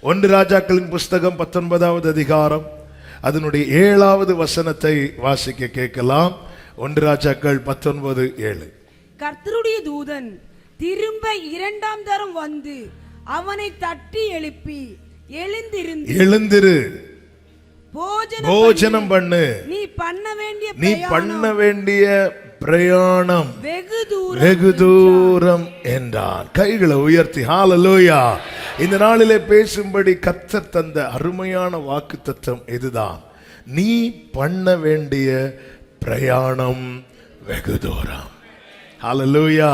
ஒன்று ராஜாக்களின் புஸ்தகம் 19வது அதிகாரம் அதனுடைய 7வது வசனத்தை வாசிக்க கேட்கலாம். ஒன்று ராஜாக்கள் 19:7. கர்த்தருடைய தூதன் திரும்ப 2ஆம் தரம் வந்து அவனை தட்டி எழுப்பி, எழுந்திரு, போஜனம் பண்ணு, நீ பண்ண வேண்டிய பிரயாணம் வெகு தூரம் என்றான். கைகளை உயர்த்தி ஹல்லேலூயா. இந்த நாளிலே பேசும்படி கர்த்தர் தந்த அருமையான வாக்குத்தத்தம் இதுதான். நீ பண்ண வேண்டிய பிரயாணம் வெகு தூரம். ஹல்லேலூயா.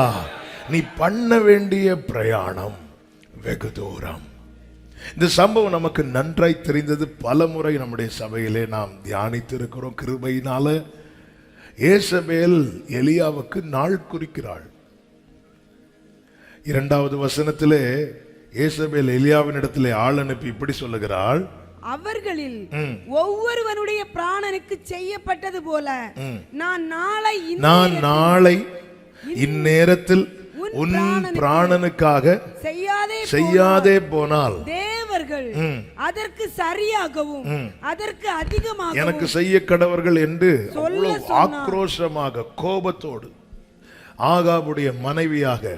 நீ பண்ண வேண்டிய பிரயாணம் வெகு தூரம். இந்த சம்பவம் நமக்கு நன்றாய் தெரிந்தது. பல முறை நம்முடைய சபையிலே நாம் தியானித்திருக்கிறோம். கிருபையினால ஏசபேல் எலியாவுக்கு நாள் குறிக்கிறாள். 2வது வசனத்திலே ஏசபேல் எலியாவின் இடத்திலே ஆள் அனுப்பி இப்படி சொல்லுகிறாள், அவர்களில் ஒவ்வொருவனுடைய பிராணனுக்கு செய்யப்பட்டது போல நான் நாளை இந்நேரத்தில் உன் பிராணனுக்காக செய்யாதே போனால் தேவர்கள் அதற்கு சரியாகவும் அதற்கு அதிகமாக எனக்கு செய்ய கடவர்கள் என்று ஆக்ரோஷமாக கோபத்தோடு ஆகாபுடைய மனைவியாக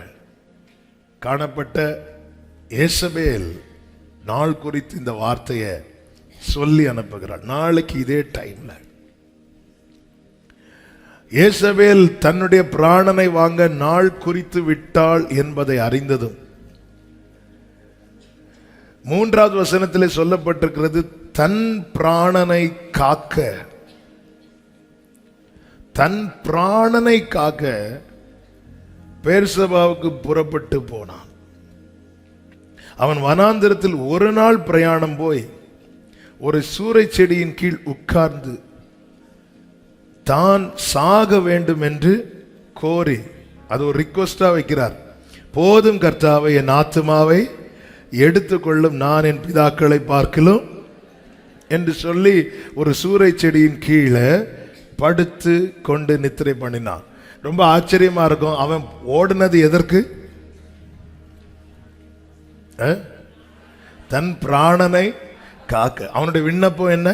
காணப்பட்ட ஏசபேல் நாள் குறித்து இந்த வார்த்தையை சொல்லி அனுப்புகிறார். நாளைக்கு இதே டைம்ல ஏசபேல் தன்னுடைய பிராணனை வாங்க நாள் குறித்து விட்டாள் என்பதை அறிந்ததும் 3வது வசனத்திலே சொல்லப்பட்டிருக்கிறது, தன் பிராணனை காக்க பெர்சபாவுக்கு புறப்பட்டு போனான். அவன் வனாந்திரத்தில் ஒரு நாள் பிரயாணம் போய் ஒரு சூரை செடியின் கீழ் உட்கார்ந்து தான் சாக வேண்டும் என்று கோரி, அது ஒரு ரிக்வெஸ்டா வைக்கிறார். போதும் கர்த்தாவே, என் ஆத்துமாவை எடுத்துக்கொள்ளும், நான் என் பிதாக்களை பார்க்கலாம் என்று சொல்லி ஒரு சூரை செடியின் கீழே படுத்து கொண்டு நித்திரை பண்ணினான். ரொம்ப ஆச்சரியமா இருக்கும். அவன் ஓடுனது எதற்கு? தன் பிராணனை காக்க. அவனுடைய விண்ணப்பம் என்ன?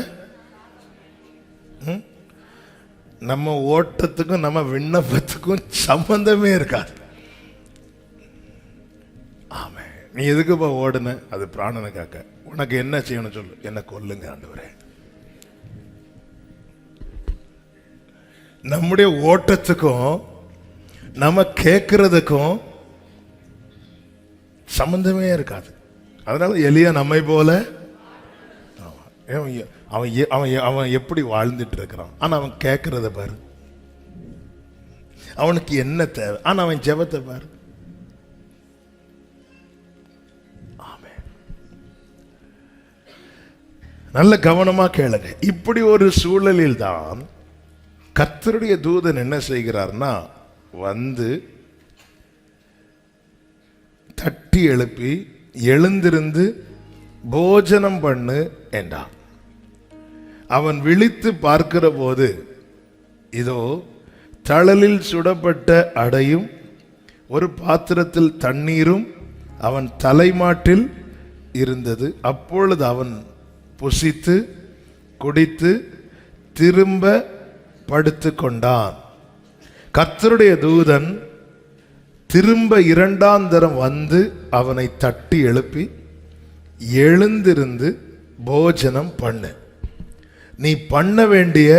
நம்ம ஓட்டத்துக்கும் நம்ம விண்ணப்பத்துக்கும் சம்பந்தமே இருக்காது. ஆமே, நீ எதுக்குப்பா ஓடுன? அது பிராணனை காக்க. உனக்கு என்ன செய்யணும் சொல்லு. என்ன கொல்லுங்க ஆண்டவரே. நம்முடைய ஓட்டத்துக்கும் நம்ம கேட்கறதுக்கும் சம்பந்தமே இருக்காது. அதனால எலியா நம்மை போல அவன் எப்படி வாழ்ந்துட்டு இருக்கிறான். ஆனா அவன் கேட்கறத பாரு. அவனுக்கு என்ன தேவை? ஆனா அவன் ஜெபத்தை பாரு. நல்ல கவனமா கேளுங்க. இப்படி ஒரு சூழலில் தான் கர்த்தருடைய தூதன் என்ன செய்கிறார்னா, வந்து தட்டி எழுப்பி, எழுந்திருந்து போஜனம் பண்ணு என்றான். அவன் விழித்து பார்க்கிற போது இதோ தழலில் சுடப்பட்ட அடையும் ஒரு பாத்திரத்தில் தண்ணீரும் அவன் தலைமாட்டில் இருந்தது. அப்பொழுது அவன் புசித்து குடித்து திரும்ப படுத்து கொண்டான். கர்த்தருடைய தூதன் திரும்ப 2ஆம் தரம் வந்து அவனை தட்டி எழுப்பி, எழுந்திருந்து போஜனம் பண்ணு, நீ பண்ண வேண்டிய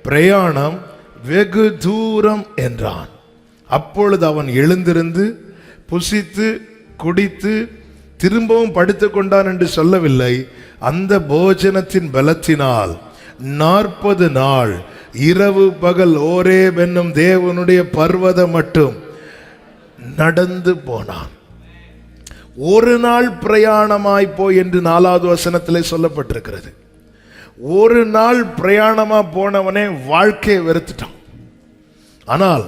பிரயாணம் வெகு தூரம் என்றான். அப்பொழுது அவன் எழுந்திருந்து புசித்து குடித்து திரும்பவும் படுத்து கொண்டான் என்று சொல்லவில்லை. அந்த போஜனத்தின் பலத்தினால் 40 நாள் இரவு பகல் ஓரேப் என்னும் தேவனுடைய பர்வதம் மட்டும் நடந்து போனான். ஒரு நாள் பிரயாணமாய் போய் என்று 4வது வசனத்திலே சொல்லப்பட்டிருக்கிறது. ஒரு நாள் பிரயாணமா போனவனே வாழ்க்கையை வெறுத்துட்டான். ஆனால்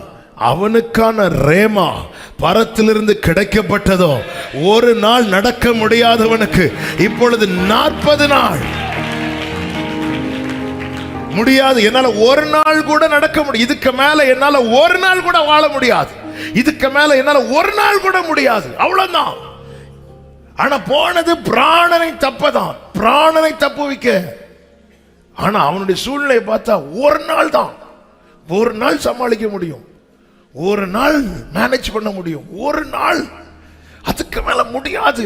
அவனுக்கான ரேமா பரத்திலிருந்து கிடைக்கப்பட்டதோ ஒரு நாள் நடக்க முடியாதவனுக்கு இப்பொழுது 40 நாள் முடியாது. என்னால ஒரு நாள் கூட நடக்க முடியும். இதுக்கு மேல என்னால ஒரு நாள் கூட வாழ முடியாது. இதுக்கு மேல என்னால ஒரு நாள் கூட முடியாது. அவ்வளவுதான். ஆனா போனது பிராணனை தப்பதான், பிராணனை தப்பு வைக்க. ஆனா அவனுடைய சூழ்நிலையை பார்த்தா ஒரு நாள் தான், ஒரு நாள் சமாளிக்க முடியும், ஒரு நாள் மேனேஜ் பண்ண முடியும், ஒரு நாள், அதுக்கு மேல முடியாது.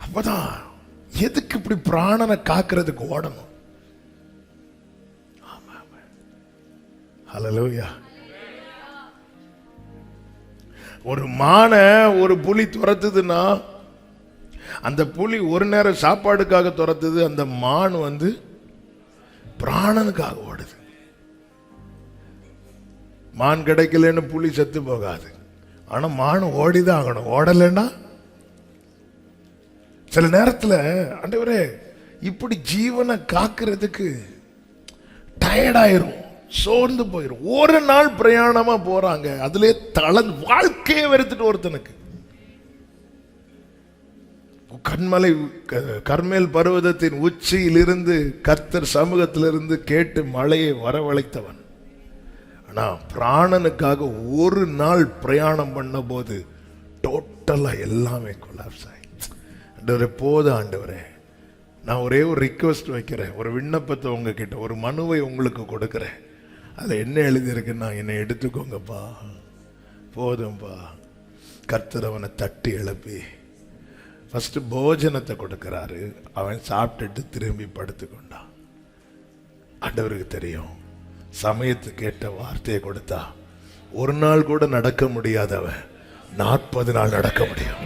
அப்பதான் எதுக்கு இப்படி பிராணனை காக்கிறதுக்கு ஓடணும்? ஹல்லேலூயா. ஒரு மானை ஒரு புலி துரத்துதுன்னா அந்த புலி ஒரு நேரம் சாப்பாடுக்காக துரத்துது, அந்த மான் பிராணனுக்காக ஓடுது. மான் கிடைக்கலன்னு புலி செத்து போகாது, ஆனா மான் ஓடிதான் ஆகணும். ஓடலைன்னா சில நேரத்தில் ஆண்டவரே இப்படி ஜீவனை காக்கிறதுக்கு டயர்டாயிரும், சோர்ந்து போயிரும். ஒரு நாள் பிரயாணமா போறாங்க, அதுல வாழ்க்கையை வெறுத்துட்டு ஒருத்தனுக்கு. கண்மலை கர்மேல் பர்வதத்தின் உச்சியிலிருந்து கர்த்தர் சமூகத்திலிருந்து கேட்டு மழையை வரவழைத்தவன். ஆனா பிராணனுக்காக ஒரு நாள் பிரயாணம் பண்ண போது டோட்டலா எல்லாமே கொலாப்ஸ் ஆகி, ஆண்டவரே போதும் ஆண்டவரே, நான் ஒரே ஒரு ரிக்வெஸ்ட் வைக்கிறேன், ஒரு விண்ணப்பத்தை உங்ககிட்ட, ஒரு மனுவை உங்களுக்கு கொடுக்கிறேன். அதில் என்ன எழுதியிருக்குன்னா, என்னை எடுத்துக்கோங்கப்பா, போதும்பா. கர்த்தர் அவனை தட்டி எழுப்பி ஃபர்ஸ்ட் போஜனத்தை கொடுக்கிறாரு. அவன் சாப்பிட்டுட்டு திரும்பி படுத்துக்கொண்டான். ஆண்டவருக்கு தெரியும், சமயத்துக்கு கேட்ட வார்த்தையை கொடுத்தா ஒரு நாள் கூட நடக்க முடியாதவன் 40 நாள் நடக்க முடியும்.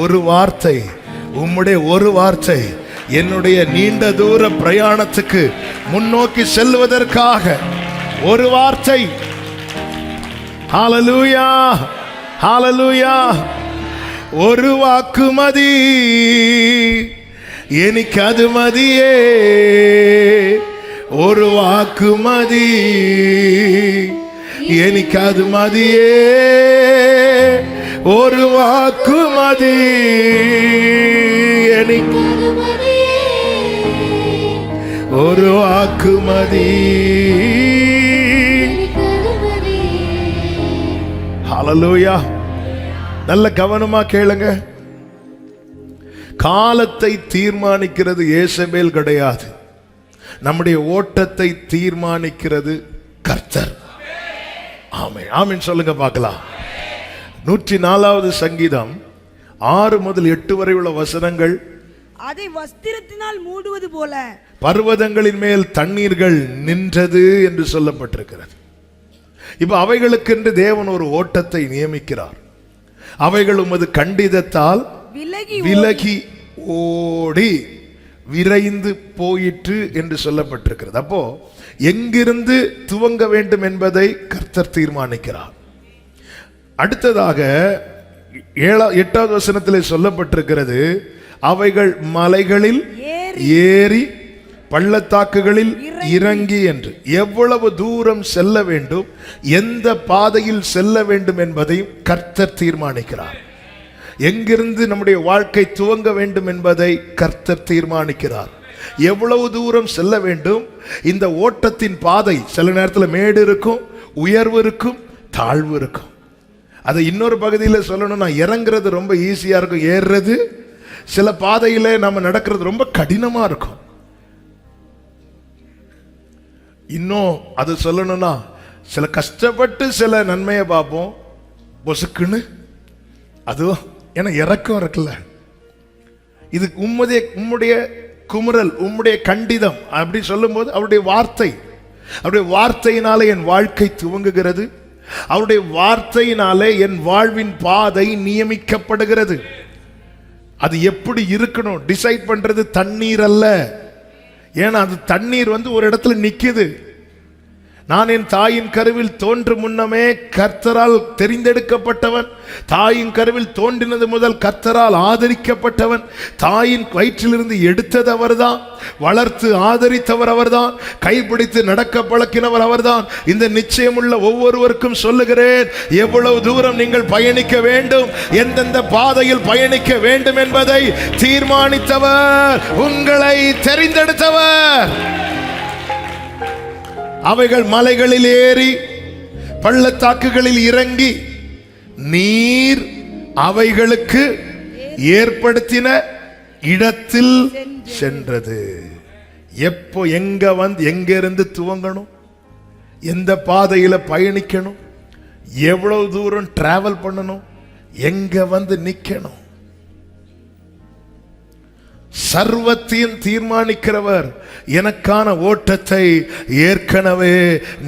ஒரு வார்த்தை, உம்முடைய ஒரு வார்த்தை என்னுடைய நீண்ட தூர பிரயாணத்துக்கு முன்னோக்கி செல்வதற்காக ஒரு வார்த்தை. ஹல்லேலூயா, ஹல்லேலூயா. ஒரு வாக்கு மதி, எனக்கு அது மதியே. ஒரு வாக்கு மதி, எனக்கு அது மதியே. ஒரு வாக்கு மதி, எனக்கு ஒரு வாக்கு மதி. ஹல்லேலூயா. நல்ல கவனமா கேளுங்க. காலத்தை தீர்மானிக்கிறது ஏசபேல் கிடையாது, நம்முடைய ஓட்டத்தை தீர்மானிக்கிறது கர்த்தர். ஆமென், ஆமென் சொல்லுங்க பார்க்கலாம். 104வது சங்கீதம் 6 முதல் 8 வரை உள்ள வசனங்கள், அதை வஸ்திரத்தினால் மூடுவது போல பர்வதங்களின் மேல் தண்ணீர்கள் நின்றது என்று சொல்லப்பட்டிருக்கிறது. இப்ப அவைகளுக்கென்று தேவன் ஒரு ஓட்டத்தை நியமிக்கிறார். அவைகள் உமது கண்டிதத்தால் விலகி ஓடி விரைந்து போயிற்று என்று சொல்லப்பட்டிருக்கிறது. அப்போ எங்கிருந்து துவங்க வேண்டும் என்பதை கர்த்தர் தீர்மானிக்கிறார். அடுத்ததாக 8வது வசனத்திலே சொல்லப்பட்டிருக்கிறது, அவைகள் மலைகளில் ஏறி பள்ளத்தாக்குகளில் இறங்கி என்று. எவ்வளவு தூரம் செல்ல வேண்டும், எந்த பாதையில் செல்ல வேண்டும் என்பதையும் கர்த்தர் தீர்மானிக்கிறார். எங்கிருந்து நம்முடைய வாழ்க்கை துவங்க வேண்டும் என்பதை கர்த்தர் தீர்மானிக்கிறார். எவ்வளவு தூரம் செல்ல வேண்டும், இந்த ஓட்டத்தின் பாதை சில நேரத்தில் மேடு இருக்கும், உயர்வு இருக்கும், தாழ்வு இருக்கும். அதை இன்னொரு பகுதியில் சொல்லணும்னா, இறங்குறது ரொம்ப ஈஸியா இருக்கும், ஏறுறது சில பாதையில நம்ம நடக்கிறது ரொம்ப கடினமா இருக்கும். இன்னும் அது சொல்லணும்னா, சில கஷ்டப்பட்டு சில நன்மையை பார்ப்போம், பொசுக்குன்னு அதுவும் ஏன்னா இறக்கம் இருக்குல்ல. இது உம்முடைய குமுறல், உம்முடைய கண்டிதம் அப்படி சொல்லும்போது அவருடைய வார்த்தை, அவருடைய வார்த்தையினாலே என் வாழ்க்கை துவங்குகிறது. அவருடைய வார்த்தையினாலே என் வாழ்வின் பாதை நியமிக்கப்படுகிறது. அது எப்படி இருக்கணும் டிசைட் பண்றது தண்ணீர் அல்ல. ஏன்னா அது தண்ணீர் ஒரு இடத்துல நிக்குது. நான் என் தாயின் கருவில் தோன்றும் முன்னமே கர்த்தரால் தெரிந்தெடுக்கப்பட்டவன், தாயின் கருவில் தோன்றினது முதல் கர்த்தரால் ஆதரிக்கப்பட்டவன். தாயின் வயிற்றிலிருந்து எடுத்தது அவர்தான், வளர்த்து ஆதரித்தவர் அவர்தான், கைப்பிடித்து நடக்க பழக்கினவர் அவர்தான். இந்த நிச்சயமுள்ள ஒவ்வொருவருக்கும் சொல்லுகிறேன், எவ்வளவு தூரம் நீங்கள் பயணிக்க வேண்டும், எந்தெந்த பாதையில் பயணிக்க வேண்டும் என்பதை தீர்மானித்தவர், உங்களை தெரிந்தெடுத்தவர். அவைகள் மலைகளில் ஏறி பள்ளத்தாக்குகளில் இறங்கி, நீர் அவைகளுக்கு ஏற்படுத்தின இடத்தில் சென்றது. எப்போ எங்க இருந்து துவங்கணும், எந்த பாதையில பயணிக்கணும், எவ்வளவு தூரம் டிராவல் பண்ணணும், எங்க நிக்கணும், சர்வத்தையும் தீர்மானிக்கிறவர் எனக்கான ஓட்டத்தை ஏற்கனவே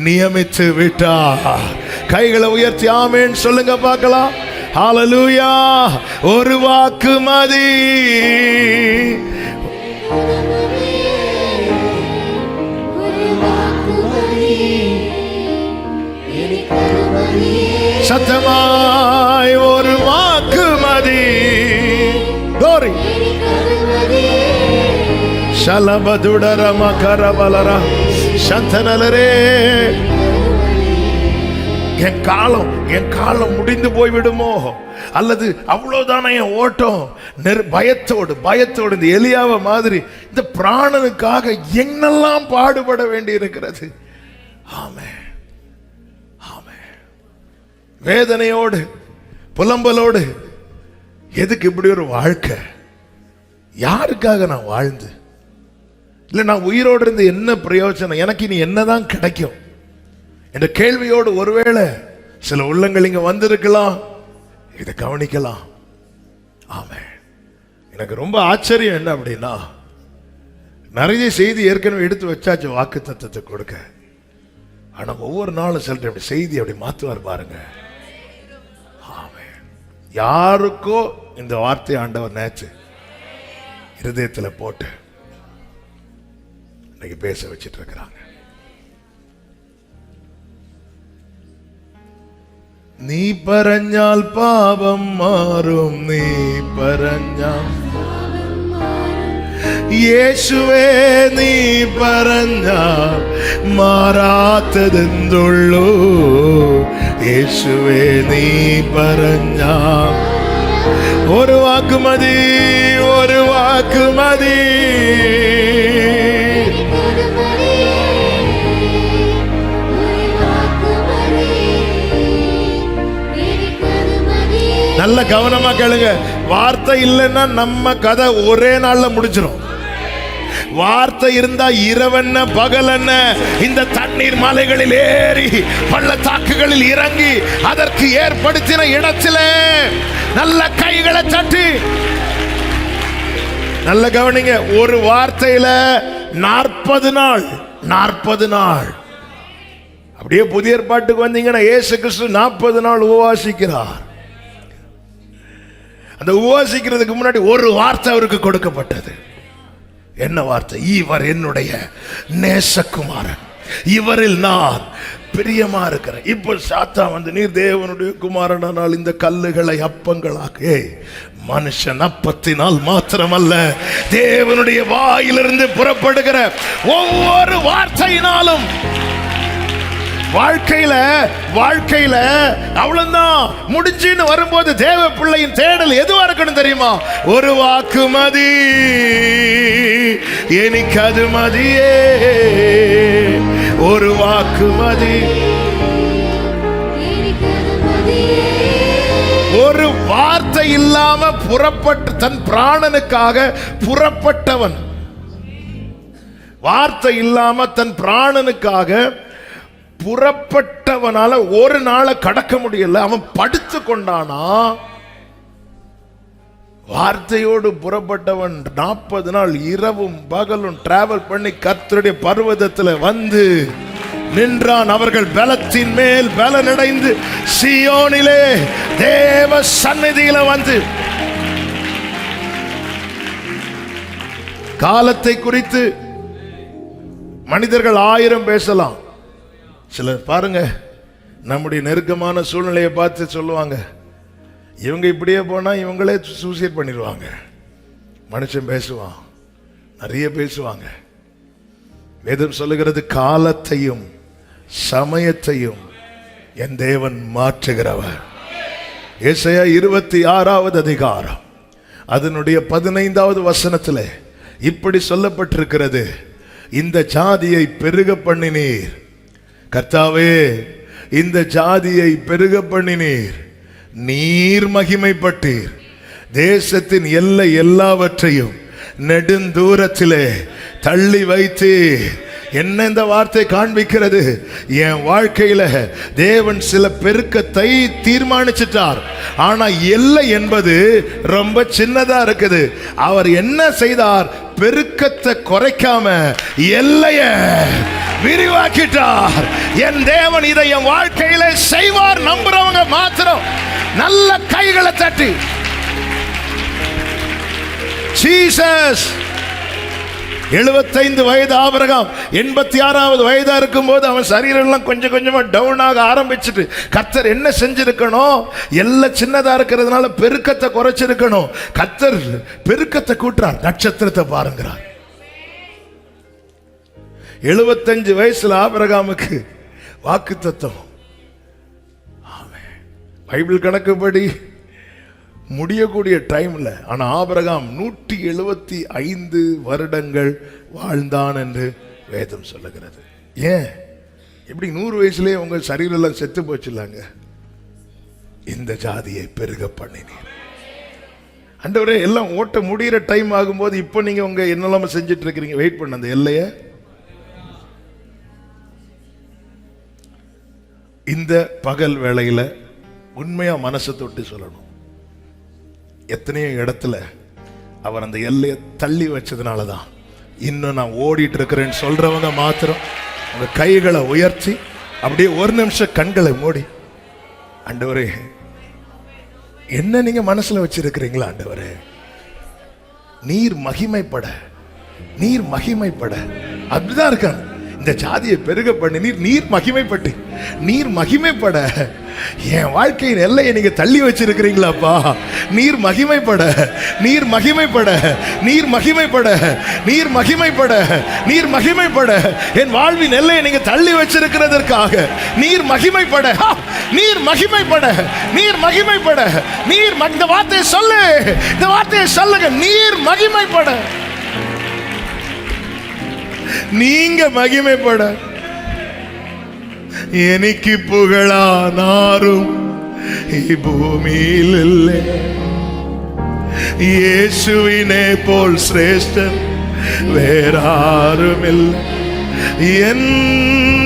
நியமித்து விட்டார். கைகளை உயர்த்தி ஆமென் சொல்லுங்க பார்க்கலாம். ஹல்லேலூயா. ஒரு வாக்கு மதி. சத்தமாய் ஒரு வாக்கு மதி. கோரி ஷலபதுடர மகரபலர சந்தனலரே. என் காலம் முடிந்து போய்விடுமோ, அல்லது அவ்வளவுதான என் ஓட்டம், பயத்தோடு இந்த எலியாவை மாதிரி இந்த பிராணனுக்காக என்னெல்லாம் பாடுபட வேண்டி இருக்கிறது. ஆமென். வேதனையோடு புலம்பலோடு எதுக்கு இப்படி ஒரு வாழ்க்கை? யாருக்காக நான் வாழ்ந்து, இல்ல நான் உயிரோடு இருந்து என்ன பிரயோஜனம், எனக்கு இனி என்னதான் கிடைக்கும் என்ற கேள்வியோடு ஒருவேளை சில உள்ளங்கள் இங்க வந்திருக்கலாம். இதை கவனிக்கலாம். ஆமென். எனக்கு ரொம்ப ஆச்சரியம் என்ன அப்படின்னா, நிறைய செய்தி ஏற்கனவே எடுத்து வச்சாச்சு வாக்கு தத்தத்தை கொடுக்க. ஆனா ஒவ்வொரு நாளும் சில செய்தி அப்படி மாத்துவார் பாருங்க. ஆமென். யாருக்கோ இந்த வார்த்தை ஆண்டவர் நேச்சு இருதயத்தில் போட்டு இன்னைக்கு பேச வச்சிட்டு இருக்கிறாங்க. നീ പറഞ്ഞാൽ പാപം മാറും, നീ പറഞ്ഞാൽ യേശുവേ നീ പറഞ്ഞാൽ മാറാത്തതെന്തുള്ളൂ, യേശുവേ നീ പറഞ്ഞാൽ ഒരു വാക്ക് മതി, ഒരു വാക്ക് മതി. நல்ல கவனமா கேளுங்க. வார்த்தை இல்லைன்னா நம்ம கதை ஒரே நாள்ல முடிச்சிடும். வார்த்தை இருந்தா இரவென்ன பகலென்ன இந்த தண்ணீர் மலைகளில் ஏறி பள்ளத்தாக்குகளில் இறங்கி அதற்கு ஏற்படுத்தின இடத்திலே நல்ல கைகளை தட்டி நல்ல கவனிங்க. ஒரு வார்த்தையில 40 நாள் அப்படியே புதிய ஏற்பாட்டுக்கு வந்தீங்கன்னா இயேசு கிறிஸ்து 40 நாள் உபவாசிக்கிறார். அந்த உபவாசிக்கிறதுக்கு முன்னாடி ஒரு வார்த்தை அவருக்கு கொடுக்கப்பட்டது. என்ன வார்த்தை? இவர் என்னுடைய நேசகுமாரன், இவரில் நான் பிரியமா இருக்கிறேன். இப்போ சாத்தான் நீர் தேவனுடைய குமாரனால் இந்த கல்லுகளை அப்பங்களாக்க. மனுஷன் அப்பத்தினால் மாத்திரமல்ல, தேவனுடைய வாயிலிருந்து புறப்படுகிற ஒவ்வொரு வார்த்தையினாலும். வாழ்க்கையில அவ்வளவுதான் முடிஞ்சுன்னு வரும்போது தேவ பிள்ளையின் தேடல் எதுவா இருக்கணும் தெரியுமா? ஒரு வாக்கு மதி, எனக்கு அது மதியே, ஒரு வாக்கு மதி. ஒரு வார்த்தை இல்லாம புறப்பட்டு தன் பிராணனுக்காக புறப்பட்டவன், வார்த்தை இல்லாம தன் பிராணனுக்காக புறப்பட்டவனால ஒரு நாளை கடக்க முடியல. அவன் படுத்து கொண்டானா. வார்த்தையோடு புறப்பட்டவன் 40 நாள் இரவும் பகலும் டிராவல் பண்ணி கர்த்தருடைய பர்வதத்தில் வந்து நின்றான். அவர்கள் பலத்தின் மேல் பலனடைந்து சீயோனிலே தேவ சந்நிதியில வந்து. காலத்தை குறித்து மனிதர்கள் 1000 பேசலாம். சிலர் பாருங்க, நம்முடைய நெருக்கமான சூழ்நிலையை பார்த்து சொல்லுவாங்க, இவங்க இப்படியே போனா இவங்களே சூசைட் பண்ணிடுவாங்க. மனுஷன் பேசுவான், நிறைய பேசுவாங்க. வேதம் சொல்லுகிறது, காலத்தையும் சமயத்தையும் என் தேவன் மாற்றுகிறவர். ஏசாயா 26வது அதிகாரம் அதனுடைய 15வது வசனத்தில் இப்படி சொல்லப்பட்டிருக்கிறது, இந்த ஜாதியை பெருக பண்ணினீர். கர்த்தாவே, இந்த ஜாதியை பெருக பண்ணினீர், நீர் மகிமைப்பட்டீர். தேசத்தின் எல்லை எல்லாவற்றையும் நெடுந்தூரத்திலே தள்ளி வைத்து. என்ன இந்த வார்த்தை காண்பிக்கிறது? என் வாழ்க்கையில தேவன் சில பெருக்கத்தை தீர்மானிச்சிட்டார். ஆனா எல்லை என்பது ரொம்ப சின்னதா இருக்குது. அவர் என்ன செய்தார்? பெருக்கத்தை குறைக்காம எல்லைய விரிவாக்கிட்டார். என் தேவன் இதை என் வாழ்க்கையில செய்வார். நம்புறவங்க மாத்திரம் நல்ல கைகளை தட்டி ஜீசஸ். 75 வயது ஆபிரகாம் 86வது வயதா இருக்கும் போது அவன் சரீரம் கொஞ்சம் கொஞ்சமா டவுன் ஆக ஆரம்பிச்சுட்டு, கர்த்தர் என்ன செஞ்சிருக்கணும்? எல்லாம் சின்னதா இருக்கிறதுனால பெருக்கத்தை குறைச்சிருக்கணும். கர்த்தர் பெருக்கத்தை கூட்டுறார். நட்சத்திரத்தை பாருங்கிறார். 75 வயசுல ஆபிரகாமுக்கு வாக்குத்தத்தம். பைபிள் கணக்குப்படி முடியக்கூடிய டைம்ல. ஆனா ஆபிரகாம் 175 வருடங்கள் வாழ்ந்தான் என்று வேதம் சொல்லுகிறது. ஏன் எப்படி 100 வயசுலயே உங்க சரீரம் செத்து போச்சுலாங்க? இந்த ஜாதியை பெருக பண்ணினீர். ஆண்டவரே, எல்லாம் ஓட்ட முடிகிற டைம் ஆகும்போது இப்போ நீங்க உங்க என்னெல்லாம் செஞ்சுட்டு இருக்கிறீங்க? வெயிட் பண்ண அந்த எல்லைய. இந்த பகல் வேளையில உண்மையா மனசை தொட்டு சொல்லணும். எத்தனையோ இடத்துல அவர் அந்த எல்லையை தள்ளி வச்சதுனால தான் இன்னும் நான் ஓடிட்டு இருக்கிறேன்னு சொல்றவங்க மாத்திரம் உங்க கைகளை உயர்த்தி அப்படியே ஒரு நிமிஷம் கண்களை மூடி, ஆண்டவரே என்ன நீங்க மனசுல வச்சிருக்கிறீங்களா? ஆண்டவரே, நீர் மகிமைப்பட, நீர் மகிமைப்பட. அப்படிதான் இருக்காங்க. இந்த ஜாதியை பெருக பண்ணி நீர் மகிமைப்பட்டு, நீர் மகிமைப்பட என் வாழ்க்கையின் எல்லையை நீங்க தள்ளி வச்சிருக்கிறீங்களாப்பா. நீர் மகிமைப்பட, நீர் மகிமைப்பட, நீர் மகிமைப்பட, நீர் மகிமைப்பட, நீர் மகிமைப்பட. என் வாழ்வின் எல்லையை நீங்க தள்ளி வச்சிருக்கிறதற்காக நீர் மகிமைப்பட, நீர் மகிமைப்பட, நீர் மகிமைப்பட. நீர் இந்த வார்த்தையை சொல்லு, இந்த வார்த்தையை சொல்லுங்க. நீர் மகிமைப்பட, நீங்க மகிமைப்பட. എനിക്ക് പുകളാനാരും ഈ ഭൂമിയിലില്ല. യേശുവിനെ പോൽ ശ്രേഷ്ഠൻ വേറാരുമില്ല. എൻ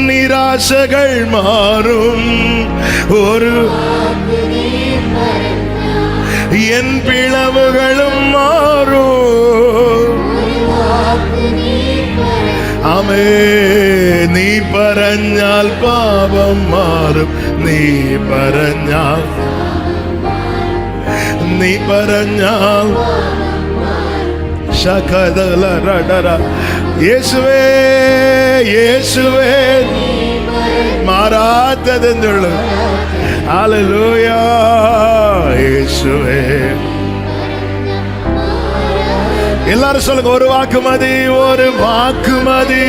നിരാശകൾ മാറും ഒരു, എൻ പിളവുകളും മാറും. ആമേ, നീ പറഞ്ഞാൽ പാപം മാറും. നീ പറഞ്ഞാൽ, നീ പറഞ്ഞാൽ ശകദലരടര. യേശുവേ, യേശുവേ മാറാത്തതെന്നുള്ളു. ഹല്ലേലൂയ. യേശുവേ. எல்லாரும் சொல்லுங்க, ஒரு வாக்கு மதி, ஒரு வாக்கு மதி.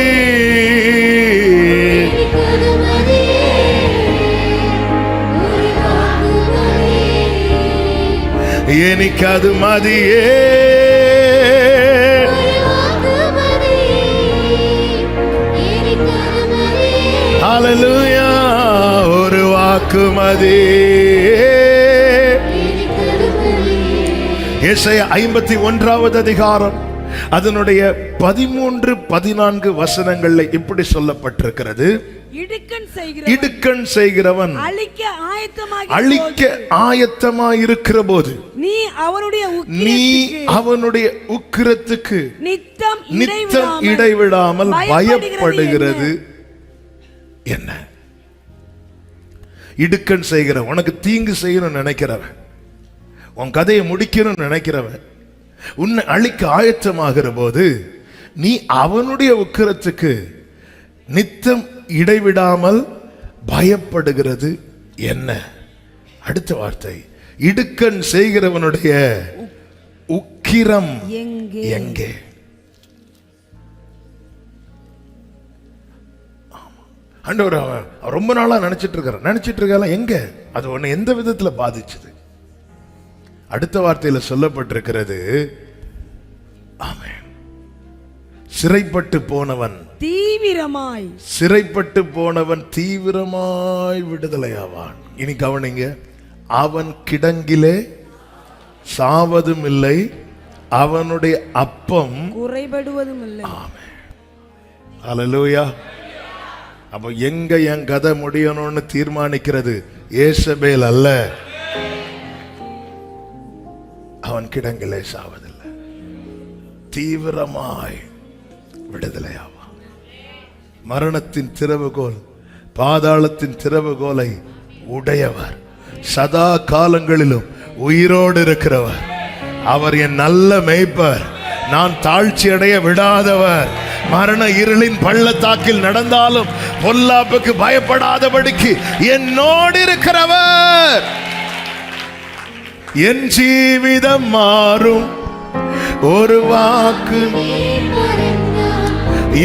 എനിക്കത് മതിയേ. ഹല്ലേലൂയ. ഒരു വാക്ക് മതി. ஏசாயா 51வது அதிகாரம் அதனுடைய 13-14 வசனங்கள்ல இப்படி சொல்லப்பட்டிருக்கிறது. இடுக்கண் செய்கிறவன் அழிக்க ஆயத்தமாய் இருக்கிற போது நீ அவனுடைய உக்கிரத்துக்கு நித்தம் இடைவிடாமல் பயப்படுகிறது என்ன? இடுக்கண் செய்கிறவன், உனக்கு தீங்கு செய்யணும்னு நினைக்கிறவன், உன் கதையை முடிக்கணும்னு நினைக்கிறவன், உன்னை அழிக்க ஆயத்தமாகிற போது நீ அவனுடைய உக்கிரத்துக்கு நித்தம் இடைவிடாமல் பயப்படுகிறது என்ன? அடுத்த வார்த்தை, இடுக்கண் செய்கிறவனுடைய உக்கிரம் எங்கே? ஆண்டவர் ரொம்ப நாளா நினைச்சிட்டு இருக்கால, எங்க அது உன்னை எந்த விதத்துல பாதிச்சது? அடுத்த வார்த்தையில சொல்லப்பட்டிருக்கிறது, ஆமென், சிறைப்பட்டு போனவன் தீவிரமாய் விடுதலையாவான். இனி கவனிங்க, அவன் கிடங்கிலே சாவதும் இல்லை, அவனுடைய அப்பம் குறைபடுவதும் இல்லை. ஹல்லேலூயா. அப்ப எங்க என் கதை முடியணும்னு தீர்மானிக்கிறது ஏசபேல் அல்ல. அவன் கிடங்கிலே சாவதில்லை, தீவிரமாய் விடுதலையாவான். மரணத்தின் திறவுகோல், பாதாளத்தின் திறவுகோலை உடையவர், சதா காலங்களிலும் உயிரோடு இருக்கிறவர். அவர் என் நல்ல மேய்ப்பர், நான் தாழ்ச்சி அடைய விடாதவர். மரண இருளின் பள்ளத்தாக்கில் நடந்தாலும் பொல்லாப்புக்கு பயப்படாதபடிக்கு என்னோடு இருக்கிறவர். என் ஜீவிதம் மாறும் ஒரு வாக்கு,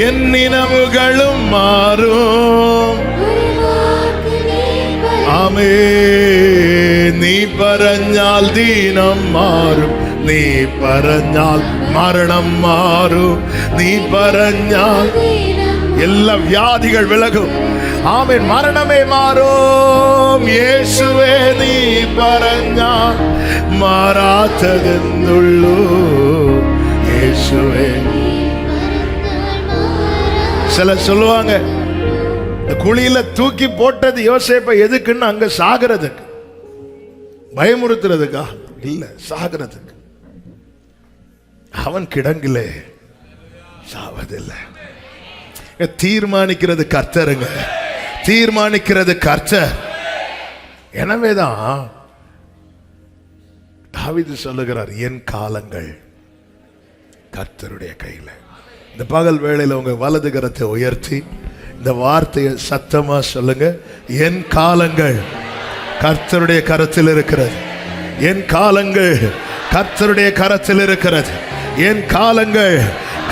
என் நினைவுகளும் மாறும். ஆமே, നീ പറഞ്ഞാൽ ദീനം മാറും, നീ പറഞ്ഞാൽ മരണം മാറും, നീ പറഞ്ഞാൽ എല്ലാ വ്യാധികൾ വിലകും. ആമേൻ. മരണമേ മാറും, യേശുവേ നീ പറഞ്ഞാൽ മാറാത്തതെന്നുള്ളൂ. യേശുവേ. சிலர் சொல்லுவாங்க, குழியில தூக்கி போட்டது யோசேப்பை எதுக்குன்னு, அங்க சாகிறதுக்கு, பயமுறுத்துறதுக்கா இல்ல, சாகிறதுக்கு. அவன் கிடங்கிலே சாவதில்லை. தீர்மானிக்கிறது கர்த்தருங்க, தீர்மானிக்கிறது கர்த்தர். எனவேதான் தாவீது சொல்லுகிறார், என் காலங்கள் கர்த்தருடைய கையில. இந்த பகல் வேளையில உங்க வலது கரத்தை உயர்த்தி இந்த வார்த்தையை சத்தமா சொல்லுங்க. என் காலங்கள் கர்த்தருடைய கரத்தில் இருக்கிறது, என் காலங்கள் கர்த்தருடைய கரத்தில் இருக்கிறது, என் காலங்கள்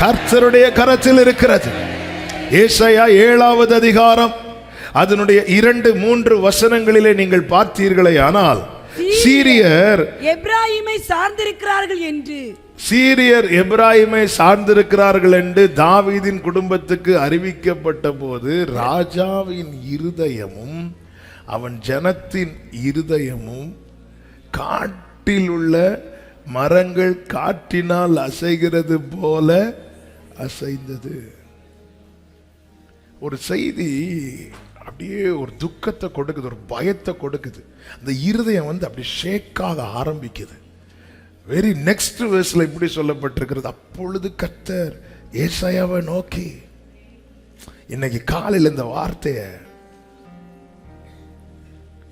கர்த்தருடைய கரத்தில் இருக்கிறது. ஏசாயா 7வது அதிகாரம் அதனுடைய 2-3 வசனங்களிலே நீங்கள் பார்த்தீர்களே ஆனால், சீரியர் எப்பிராயீமை சார்ந்திருக்கிறார்கள் என்று, சீரியர் எப்பிராயீமை சார்ந்திருக்கிறார்கள் என்று தாவீதின் குடும்பத்துக்கு அறிவிக்கப்பட்ட போது, ராஜாவின் இருதயமும் அவன் ஜனத்தின் இருதயமும் காட்டில் உள்ள மரங்கள் காற்றினால் அசைகிறது போல அசைந்தது. ஒரு செய்தி அப்படியே ஒரு துக்கத்தை கொடுக்குது, ஒரு பயத்தை கொடுக்குது. அந்த இருதயம் அப்படி ஷேக்காக ஆரம்பிக்குது. வெரி நெக்ஸ்ட் வேர்ஸ்ல இப்படி சொல்லப்பட்டிருக்கிறது, அப்பொழுது கர்த்தர் ஏசாயாவை நோக்கி. இன்னைக்கு காலையில் இந்த வார்த்தையை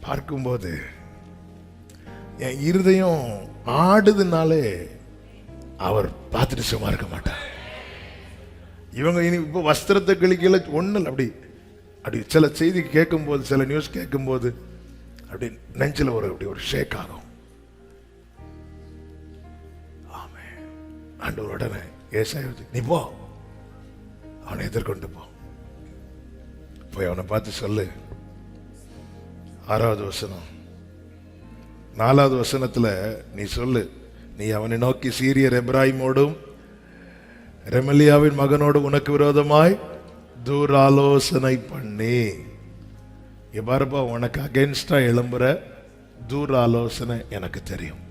பார்க்கும்போது என் இருதயம் ஆடுதுனாலே அவர் பார்த்துட்டு சும்மா இருக்க மாட்டார். இவங்க இனி இப்போ வஸ்திரத்தை கிழிக்கல ஒன்றும் அப்படி அப்படி சில செய்தி கேட்கும்போது, சில நியூஸ் கேட்கும்போது அப்படி நெஞ்சில் அப்படி ஒரு ஷேக் ஆகும். ஆமே. ஆண்டவர் உடனே ஏசாயா, நீ போ, அவனை எதிர்கொண்டு போ, போய் அவனை பார்த்து சொல்லு. 6வது வசனம் 4வது வசனத்துல நீ சொல்லு, நீ அவனை நோக்கி சீரியர் எப்பிராயீமோடும் ரெமலியாவின் மகனோடு உனக்கு விரோதமாய் தூராலோசனை பண்ணி. பாருப்பா, உனக்கு அகென்ஸ்டா எழும்புற தூராலோசனை எனக்கு தெரியும்.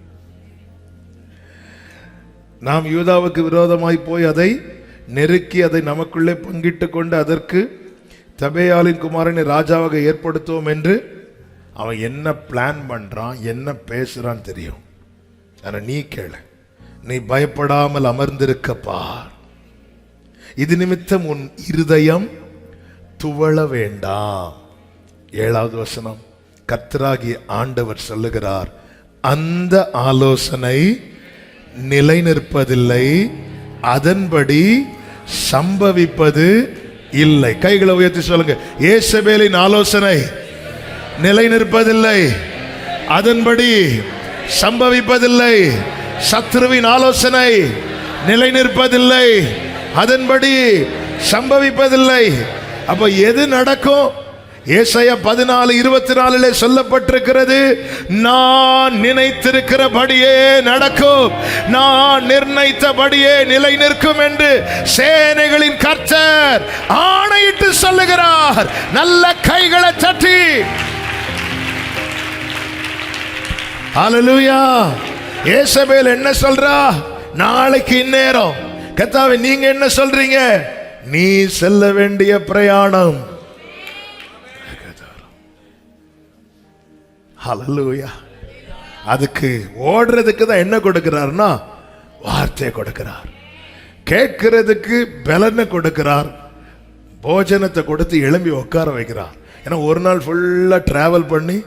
நாம் யூதாவுக்கு விரோதமாய் போய் அதை நெருக்கி அதை நமக்குள்ளே பங்கிட்டு கொண்டு அதற்கு தபேயாலின் குமாரனை ராஜாவாக ஏற்படுத்துவோம் என்று அவன் என்ன பிளான் பண்றான், என்ன பேசுறான் தெரியும். ஆனா நீ கேளு, நீ பயப்படாமல் அமர்ந்திருக்கப்பா. இது நிமித்தம் உன் இருதயம் துவள வேண்டாம். 7வது வசனம், கர்த்தராகிய ஆண்டவர் சொல்லுகிறார், அந்த ஆலோசனை நிலை நிற்பதில்லை, அதன்படி சம்பவிப்பது இல்லை. கைகளை உயர்த்தி சொல்லுங்க, ஏசபேலின் ஆலோசனை நிலை நிற்பதில்லை, அதன்படி சம்பவிப்பதில்லை. சத்ருவின் ஆலோசனை நிலை நிற்பதில்லை, அதன்படி சம்பவிப்பதில்லை. அப்ப எது நடக்கும்? ஏசாயா 14:24 சொல்லப்பட்டிருக்கிறது, நான் நினைத்திருக்கிறபடியே நடக்கும், நான் நிர்ணயித்தபடியே நிலை நிற்கும் என்று சேனைகளின் கர்த்தர் ஆணையிட்டு சொல்லுகிறார். நல்ல கைகளை தட்டி ஹல்லேலூயா. ஏசபேல் என்ன சொல்றா? நாளைக்கு இந்நேரம். கர்த்தாவே நீங்க என்ன சொல்றீங்க? நீ செல்ல வேண்டிய பிரயாணம். ஹல்லேலூயா. அதுக்கு ஓடுறதுக்கு தான் என்ன கொடுக்கிறார்னா வார்த்தை கொடுக்கிறார். கேட்கிறதுக்கு பலனை கொடுக்கிறார். போஜனத்தை கொடுத்து எழும்பி உட்கார வைக்கிறார். ஏன்னா ஒரு நாள் ஃபுல்லா டிராவல் பண்ணி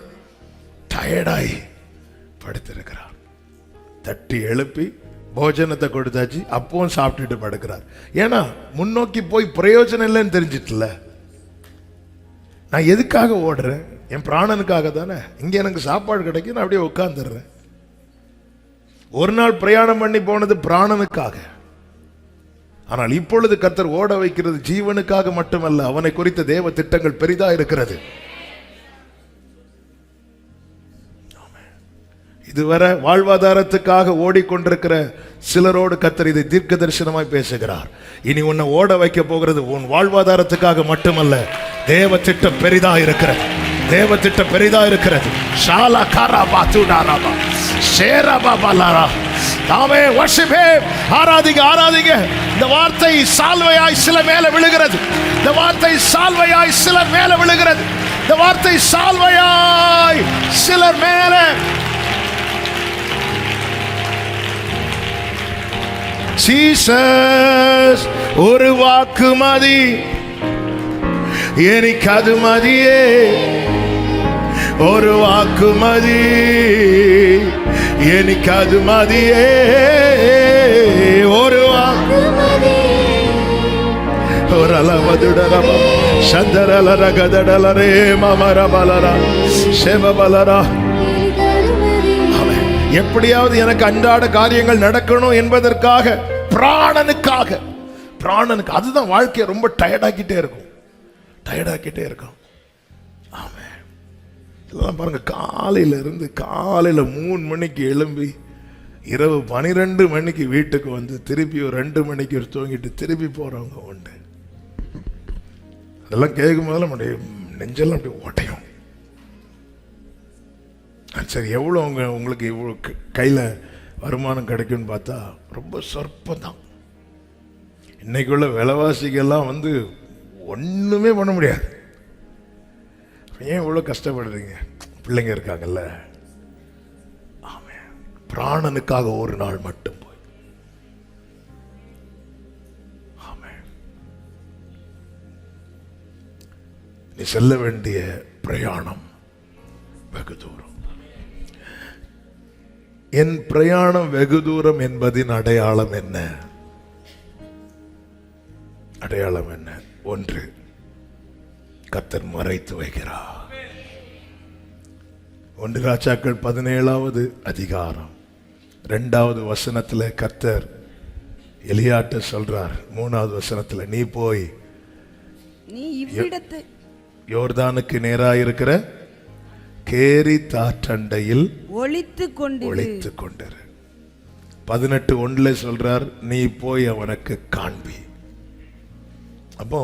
டயர்டாகி படுத்திருக்கிறார். தட்டி எழுப்பி போஜனத்தை கொடுத்தாச்சு, அப்பவும் சாப்பிட்டுட்டு படுக்கிறார். ஏன்னா முன்னோக்கி போய் பிரயோஜனம் இல்லைன்னு தெரிஞ்சிட்டுல. நான் எதுக்காக ஓடுறேன்? என் பிராணனுக்காக தானே. இங்க எனக்கு சாப்பாடு கிடைக்கும், நான் அப்படியே உட்கார்ந்துடுறேன். ஒரு நாள் பிரயாணம் பண்ணி போனது பிராணனுக்காக. ஆனால் இப்பொழுது கர்த்தர் ஓட வைக்கிறது ஜீவனுக்காக மட்டுமல்ல, அவனை குறித்த தேவ திட்டங்கள் பெரிதா இருக்கிறது. இதுவரை வாழ்வாதாரத்துக்காக ஓடிக்கொண்டிருக்கிற சிலரோடு கர்த்தர் இதை தீர்க்க தரிசனமாய் பேசுகிறார். இனி உன்னை ஓட வைக்க போகிறது உன் வாழ்வாதாரத்துக்காக மட்டுமல்ல, தேவ திட்டம் பெரிதா இருக்கிறது. தேவ திட்டம் பெரிதா இருக்கிறது. ஷாலா காராபா துடாராபா ஷேராபா பலாரா தாமே வர்ஷிப் ஹிம். ஆராதிங்க, ஆராதிங்க. இந்த வார்த்தை சால்வையாய் சில மேல விழுகிறது. இந்த வார்த்தை சால்வையாய் சிலர் மேல விழுகிறது. இந்த வார்த்தை சால்வையாய் சிலர் மேல. ஜீசஸ் ஒரு வாக்கு மதி, எனக்கு அது மதியே. ஒரு வாக்கு மதி, எனக்கு அது மதியே. ஒரு வாக்கு ஒரு அலமதுடரப சந்தரலர கதடலரே மமரபலரா செபபலரா. எப்படியாவது எனக்கு அன்றாட காரியங்கள் நடக்கணும் என்பதற்காக, பிராணனுக்காக. பிராணனுக்கு அதுதான் வாழ்க்கையை ரொம்ப டயர்டாக்கிட்டே இருக்கும். டயர்டாக்கிட்டே இருக்கும். ஆமே. இதெல்லாம் பாருங்க, காலையில இருந்து காலையில 3 மணிக்கு எழும்பி இரவு 12 மணிக்கு வீட்டுக்கு வந்து திருப்பி ஒரு 2 மணிக்கு தூங்கிட்டு திருப்பி போறவங்க உண்டு. அதெல்லாம் கேட்கும் போது நம்முடைய நெஞ்செல்லாம் அப்படி ஓட்டையும். சரி, எவ்வளோ உங்களுக்கு இவ்வளோ கையில் வருமானம் கிடைக்கும்னு பார்த்தா ரொம்ப சொற்பம் தான். இன்னைக்குள்ள விலைவாசிகள்லாம் வந்து ஒன்றுமே பண்ண முடியாது. ஏன் இவ்வளோ கஷ்டப்படுறீங்க? பிள்ளைங்க இருக்காங்கல்ல. ஆமாம், பிராணனுக்காக ஒரு நாள் மட்டும் போய். ஆமாம், நீ செல்ல வேண்டிய பிரயாணம் வெகு தூரம். என் பிரயாணம் வெகு தூரம் என்பதின் அடையாளம் என்ன? அடையாளம் என்ன? ஒன்று, கர்த்தர் மறைத்து வைக்கிறார். 1 ராஜாக்கள் 17வது அதிகாரம் 2வது வசனத்துல கர்த்தர் எலியாட்ட சொல்றார். 3வது வசனத்துல, நீ போய் நீ இவ்விடத்து யோர்தானுக்கு நேராயிருக்கிற கேரி தாற்றண்டையில் ஒளித்துக் கொண்டிரு. 18:1 சொல்றார், நீ போய் அவனுக்கு காண்பி. அப்போ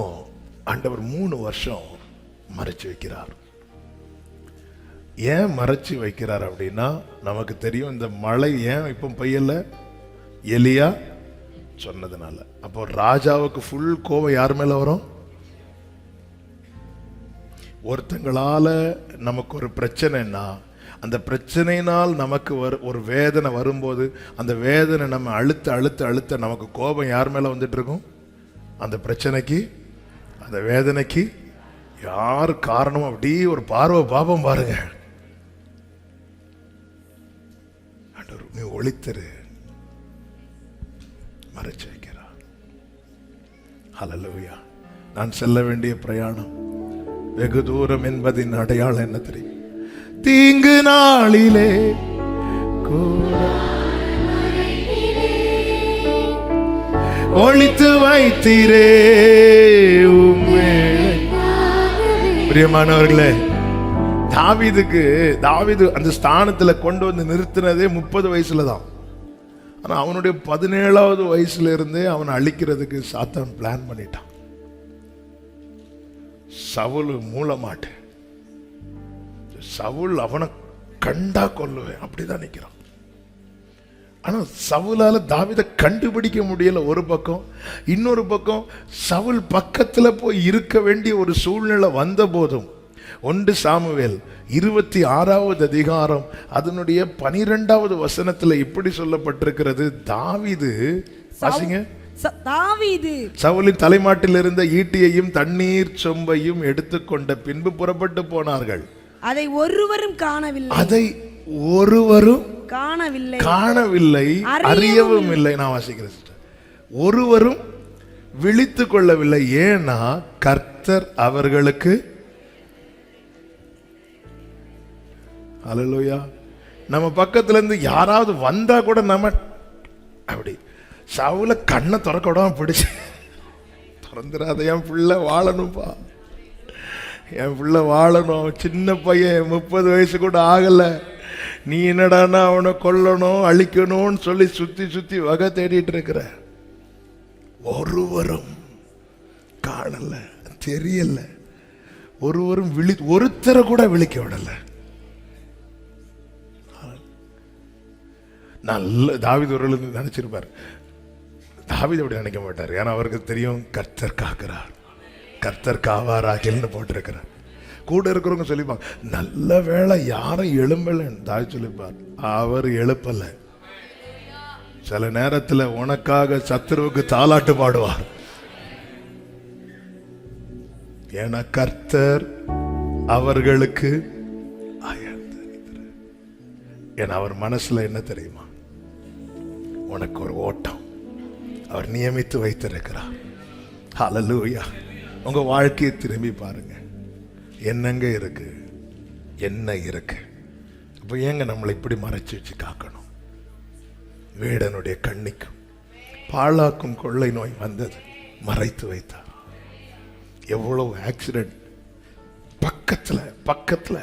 ஆண்டவர் 3 வருஷம் மறைச்சு வைக்கிறார். ஏன் மறைச்சு வைக்கிறார் அப்படின்னா, நமக்கு தெரியும் இந்த மழை ஏன் இப்போ பெய்யல, எலியா சொன்னதுனால. அப்போ ராஜாவுக்கு ஃபுல் கோபம் யார் மேல வரும்? ஒருத்தங்களால நமக்கு ஒரு பிரச்சனைன்னா, அந்த பிரச்சனையினால் நமக்கு ஒரு வேதனை வரும்போது, அந்த வேதனை நம்ம அழுத்த அழுத்த அழுத்த நமக்கு கோபம் யார் மேல வந்துட்டு இருக்கும்? அந்த பிரச்சனைக்கு, அந்த வேதனைக்கு யார் காரணம்? அப்படியே ஒரு பார்வை பாபம் பாருங்க. நீ ஒளித்தரு, மறைச்சு வைக்கிறார். ஹல்லேலூயா. நான் செல்ல வேண்டிய பிரயாணம் வெகு தூரம் என்பதின் அடையாளம் என்ன தெரியும்? தீங்கு நாளிலே ஒளித்து வைத்தீரே. பிரியமானவர்களே, தாவீது அந்த ஸ்தானத்துல கொண்டு வந்து நிறுத்தினதே 30 வயசுல தான். ஆனா அவனுடைய 17வது வயசுல இருந்தே அவனை அழிக்கிறதுக்கு சாத்தான் பிளான் பண்ணிட்டான். சவுல் மூலமாட்டு, சவுல் அவனை கண்டா கொல்லுவேன் அப்படிதான் நிக்கிறான். ஆனா சவுலால தாவீதை கண்டுபிடிக்க முடியல ஒரு பக்கம். இன்னொரு பக்கம் சவுல் பக்கத்துல போய் இருக்க வேண்டிய ஒரு சூழ்நிலை வந்த போதும் 1 சாமுவேல் 26வது அதிகாரம் அதனுடைய 12வது வசனத்துல இப்படி சொல்லப்பட்டிருக்கிறது. தாவீது வாசிங்க. தாவீது சவுலின் தலைமாட்டில் இருந்த ஈட்டியையும் தண்ணீர் சொம்பையும் எடுத்துக்கொண்ட பின்பு புறப்பட்டு போனார்கள். அதை ஒருவரும் காணவில்லை. அதை ஒருவரும் காணவில்லை, அறியவும் இல்லை. நான் வாசிக்கிறேன். ஒருவரும் விழித்து கொள்ளவில்லை. ஏன்னா கர்த்தர் அவர்களுக்கு, அல்லேலூயா, நம்ம பக்கத்துல இருந்து யாராவது வந்தா கூட நம்ம அப்படி சவுல கண்ணை திறக்க விடாம பிடிச்சு, திறந்துடாத, என் பிள்ளை வாழணும்பா, என் பிள்ளை வாழணும், சின்ன பையன் 30 வயசு கூட ஆகல, நீ என்னடானா அவனை கொல்லணும் அழிக்கணும்னு சொல்லி சுத்தி சுத்தி வகை தேடிட்டு இருக்கிற. ஒருவரும் காணல, தெரியல, ஒருவரும் ஒருத்தரை கூட விழிக்க விடல. நல்ல தாவீது ஒரு நினைச்சிருப்பார். தாவீது அப்படி நினைக்க மாட்டார். ஏன்னா அவருக்கு தெரியும் கர்த்தர் காக்கிறார், கர்த்தர் காவாராகில்னு போட்டிருக்கிறார். கூட இருக்கிறவங்க சொல்லிப்பாங்க, நல்ல வேளை யாரும் எழும்பலன்னு தாவீது சொல்லிப்பார். அவர் எழுப்பல. சில நேரத்தில் உனக்காக சத்துருவுக்கு தாலாட்டு பாடுவார். ஏன்னா கர்த்தர் அவர்களுக்கு, ஏன்னா அவர் மனசுல என்ன தெரியுமா, உனக்கு ஒரு ஓட்டம் அவர் நியமித்து வைத்திருக்கிறார். ஹல்லேலூயா. உங்க வாழ்க்கையை திரும்பி பாருங்க, என்னங்க இருக்கு, என்ன இருக்கு. அப்ப ஏங்க நம்மளை இப்படி மறைச்சு வச்சு காக்கணும்? வேடனுடைய கண்ணிக்கும் பாழாக்கும் கொள்ளை நோய் வந்தது, மறைத்து வைத்தார். எவ்வளவு ஆக்சிடென்ட் பக்கத்துல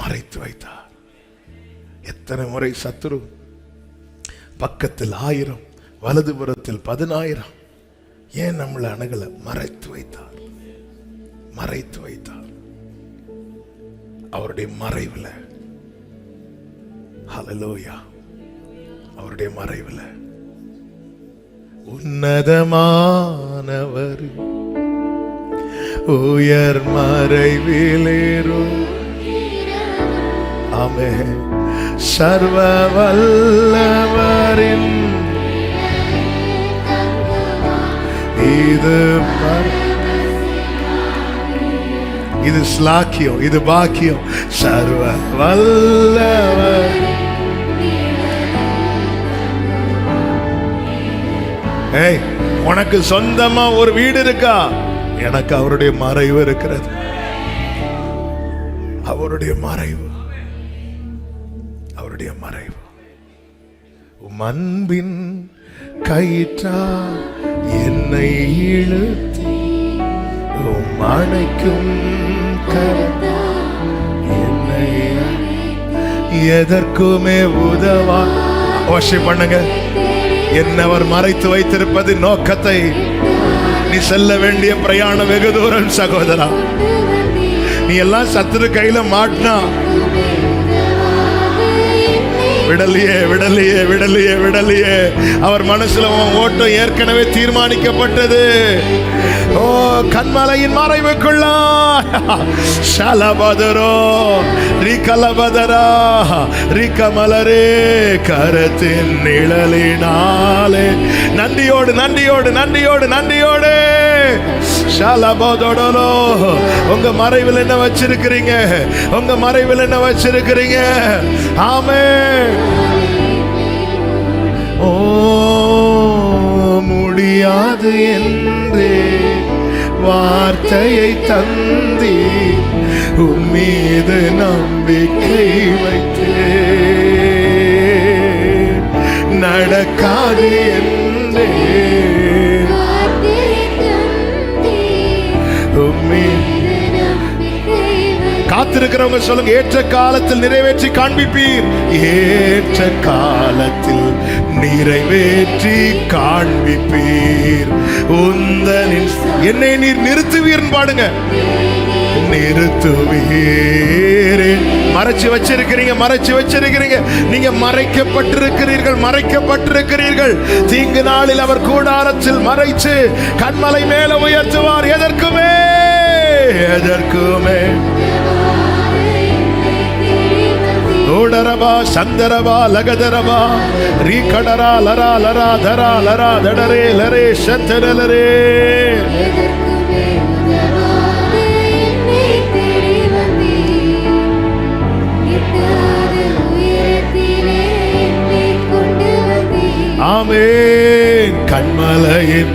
மறைத்து வைத்தார். எத்தனை முறை சத்துரு பக்கத்தில் 1000, வலதுபுறத்தில் 10,000. ஏன் நம்மளை அணுகல? மறைத்து வைத்தார், மறைத்து வைத்தார். அவருடைய மறைவில், ஹல்லேலூயா, அவருடைய மறைவில் உன்னதமானவர் உயர் மறைவிலேறும். ஆமென். சர்வ வல்லவரின் இது ஸ்லாக்கியம், இது பாக்கியம். சர்வ வல்லவர். ஏய், உனக்கு சொந்தமா ஒரு வீடு இருக்கா? எனக்கு அவருடைய மறைவு இருக்கிறது. அவருடைய மறைவு, அவருடைய மறைவு. அன்பின் கயிற்றா என்னை இழுத்து அணைக்கும் கரத்தா என்னை எதற்குமே உதவா. வர்ஷிப் பண்ணுங்க. என்னவர் மறைத்து வைத்திருப்பது நோக்கத்தை. நீ செல்ல வேண்டிய பிரயாணம் வெகு தூரம் சகோதரா. நீ எல்லாம் சத்துரு கையில மாட்டினா விடலையே விடலையே விடலையே விடலையே. அவர் மனசுல ஓட்டம் ஏற்கனவே தீர்மானிக்கப்பட்டது. ஓ, கண்மலையின் மறைவுக்குள்ள ஷலபதரோ ரிகலபதரா ரிகமலரே கரத்தின் நிழலினாலே. நன்றியோடு நன்றியோடு நன்றியோடு நன்றியோடு ஷலபதோடலோ. உங்க மறைவில் என்ன வச்சிருக்கிறீங்க? உங்க மறைவில் என்ன வச்சிருக்கிறீங்க? ஆமென். ஓ, முடியாது என்றே வார்த்தையை தந்தி உம்மீது நம்பிக்கை வைத்தே. நடக்காது என்றே காத்திருக்கிறவங்க சொல்லுங்க, ஏற்ற காலத்தில் நிறைவேற்றி காண்பிப்பீர். ஏற்ற காலத்தில் நிறைவேற்றி காண்பிப்பீர். உந்தனின் என்னை நீர் நிறுத்துவீர் பாடுங்க. நிறுத்துவீரே. மறைச்சு வச்சிருக்கிறீங்க. நீங்க மறைக்கப்பட்டிருக்கிறீர்கள். தீங்கு நாளில் அவர் கூடாரத்தில் மறைச்சு கன்மலை மேல உயர்த்துவார். எதற்குமே ஓடரபா சந்தரபா லகதரபா ரீகடரா லரா லரா தரா லரா தடரே லரே சந்தரலரே. ஆமென். கன்மலையின்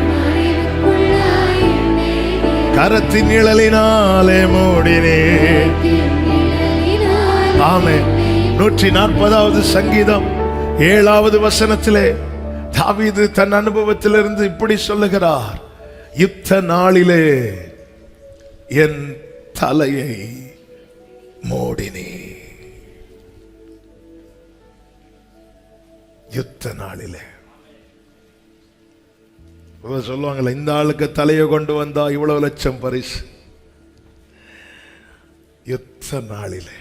கரத்தின் நிழலினாலே மூடினே. ஆமென். 140வது சங்கீதம் 7வது வசனத்திலே தாவீது தன் அனுபவத்திலிருந்து இப்படி சொல்லுகிறார், யுத்த நாளிலே என் தலையை மூடினே. யுத்த நாளிலே சொல்லுவாங்கல்ல, இந்த ஆளுக்கு தலையை கொண்டு வந்தா இவ்வளவு லட்சம் பரிசு. யுத்த நாளிலே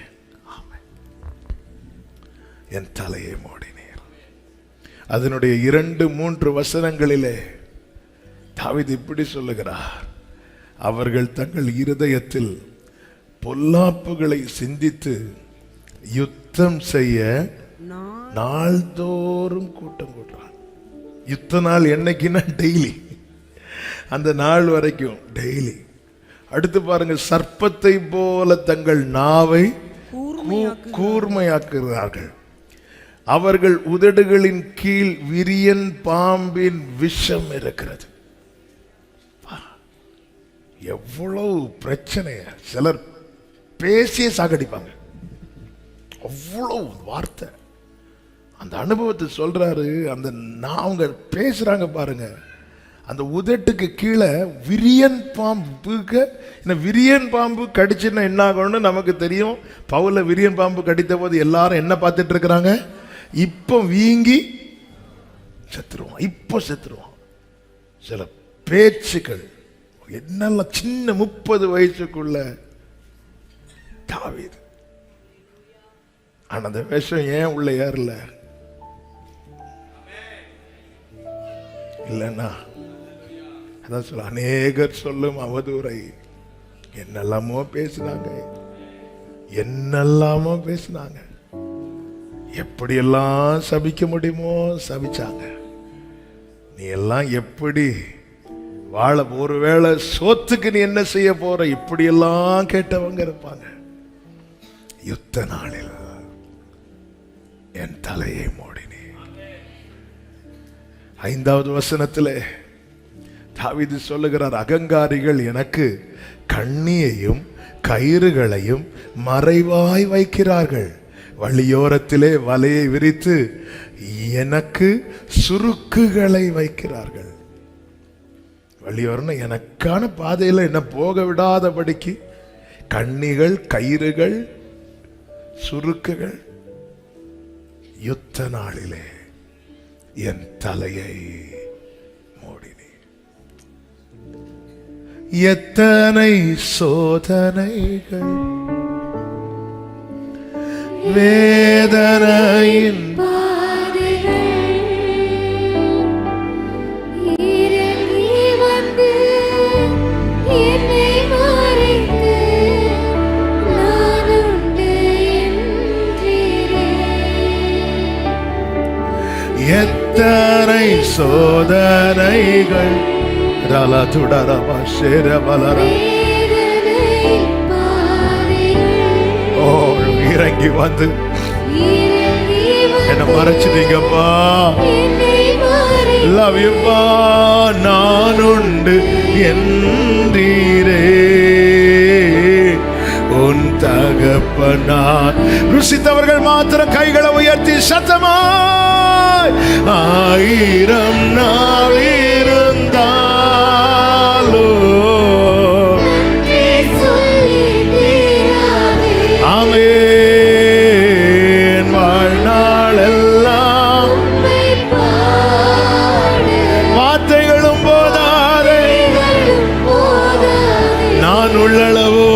என் தலையை மூடினீர். அதனுடைய 2-3 வசனங்களிலே தாவீது இப்படி சொல்லுகிறார், அவர்கள் தங்கள் இருதயத்தில் பொல்லாப்புகளை சிந்தித்து யுத்தம் செய்ய நாள்தோறும் கூட்டம் கூட்டுறான். யுத்த நாள் என்னைக்குன்னா டெய்லி, அந்த நாள் வரைக்கும் டெய்லி. அடுத்து பாருங்க, சர்ப்பத்தை போல தங்கள் நாவை கூர்மையாக்குகிறார்கள். அவர்கள் உதடுகளின் கீழ் விரியன் பாம்பின் விஷம் இருக்கிறது. எவ்வளவு பிரச்சனை. சிலர் பேசிய சாகடிப்பாங்க, அவ்வளவு வார்த்தை. அந்த அனுபவத்தை சொல்றாரு. அந்த அவங்க பேசுறாங்க பாருங்க, அந்த உதட்டுக்கு கீழே விரியன் பாம்புக்கு. விரியன் பாம்பு கடிச்சுன்னா என்ன ஆகணும்னு நமக்கு தெரியும். பவுல விரியன் பாம்பு கடித்த போது எல்லாரும் என்ன பார்த்துட்டு இருக்கிறாங்க, இப்போ வீங்கி செத்துருவான், இப்போ செத்துருவான். சில பேச்சுக்கள் என்னெல்லாம் சின்ன 30 வயசுக்குள்ள தாவீது. ஆனா அந்த விஷம் ஏன் உள்ள ஏறல இல்லைன்னா, அதான் சொல்ல, அநேகர் சொல்லும் அவதூறை. என்னெல்லாமோ பேசினாங்க, எப்படியெல்லாம் சபிக்க முடியுமோ சபிச்சாங்க. நீ எல்லாம் எப்படி வாழ, ஒருவேளை சோத்துக்கு நீ என்ன செய்ய போற, இப்படியெல்லாம் கேட்டவங்க இருப்பாங்க. யுத்த நாளில் என் தலையை மூடினே. 5வது வசனத்திலே தாவீது சொல்லுகிறார், அகங்காரிகள் எனக்கு கண்ணியையும் கயிறுகளையும் மறைவாய் வைக்கிறார்கள். வழியோரத்திலே வலையை விரித்து எனக்கு சுருக்குகளை வைக்கிறார்கள். வழியோரம்னா எனக்கான பாதையில் என்ன போக விடாதபடிக்கு கண்ணிகள், கயிறுகள், சுருக்குகள். யுத்த நாளிலே என் தலையை மூடினே. எத்தனை சோதனைகள், வேதனையின் எத்தனை சோதனைகள் இறங்கி வந்து என்ன மறைச்சிட்டீங்கப்பா. லவ் யூப்பா, நான் உண்டு என்றீரே. உன் தகப்பனார் ருசித்தவர்கள் மாத்திரம் கைகளை உயர்த்தி சத்தமாய், 1000 நாவிருந்தாலோ ஆமென், வாழ்நாளெல்லாம் வார்த்தைகளும் போதாதே, நான் உள்ளளவோ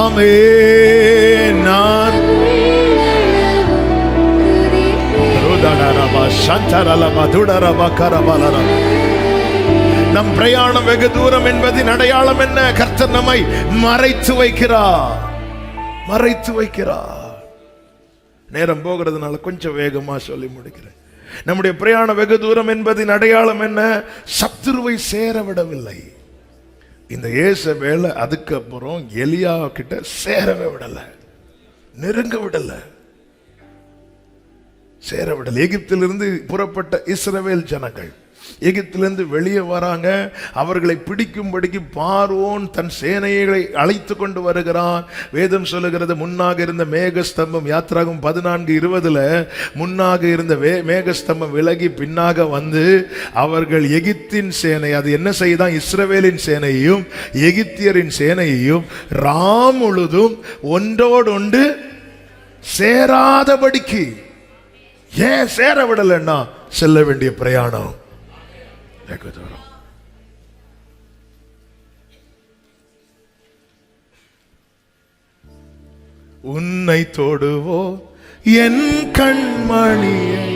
ஆமென். நான் நம் பிரயாணம் வெகு தூரம் என்பதின் அடையாளம் என்ன? கர்த்தர் நம்மை மறைத்து வைக்கிறார், மறைத்து வைக்கிறார். நேரம் போகிறதுனால கொஞ்சம் வேகமா சொல்லி முடிக்கிறேன். நம்முடைய பிரயாணம் வெகு தூரம் என்பதின் அடையாளம் என்ன? சத்துருவை சேர விடவில்லை. இந்த யேசபேல் அதுக்கப்புறம் எலியா கிட்ட சேரவே விடல, நெருங்க விடல, சேர விடல. எகிப்திலிருந்து புறப்பட்ட இஸ்ரவேல் ஜனங்கள் எகிப்திலிருந்து வெளியே வராங்க. அவர்களை பிடிக்கும்படிக்கு பார்வோன் தன் சேனைகளை அழைத்து கொண்டு வருகிறான். வேதம் சொல்லுகிறது, முன்னாக இருந்த மேகஸ்தம்பம், யாத்திராகம் 14:20 முன்னாக இருந்த மேகஸ்தம்பம் விலகி பின்னாக வந்து அவர்கள் எகிப்தின் சேனை, அது என்ன செய்தான்? இஸ்ரவேலின் சேனையையும் எகிப்தியரின் சேனையையும் ராம் முழுதும் ஒன்றோடொன்று சேராதபடிக்கு. ஏன் சேர விடலன்னா, செல்ல வேண்டிய பிரயாணம் வெகு தூரம். உன்னை தொடுவோ என் கண்மணியை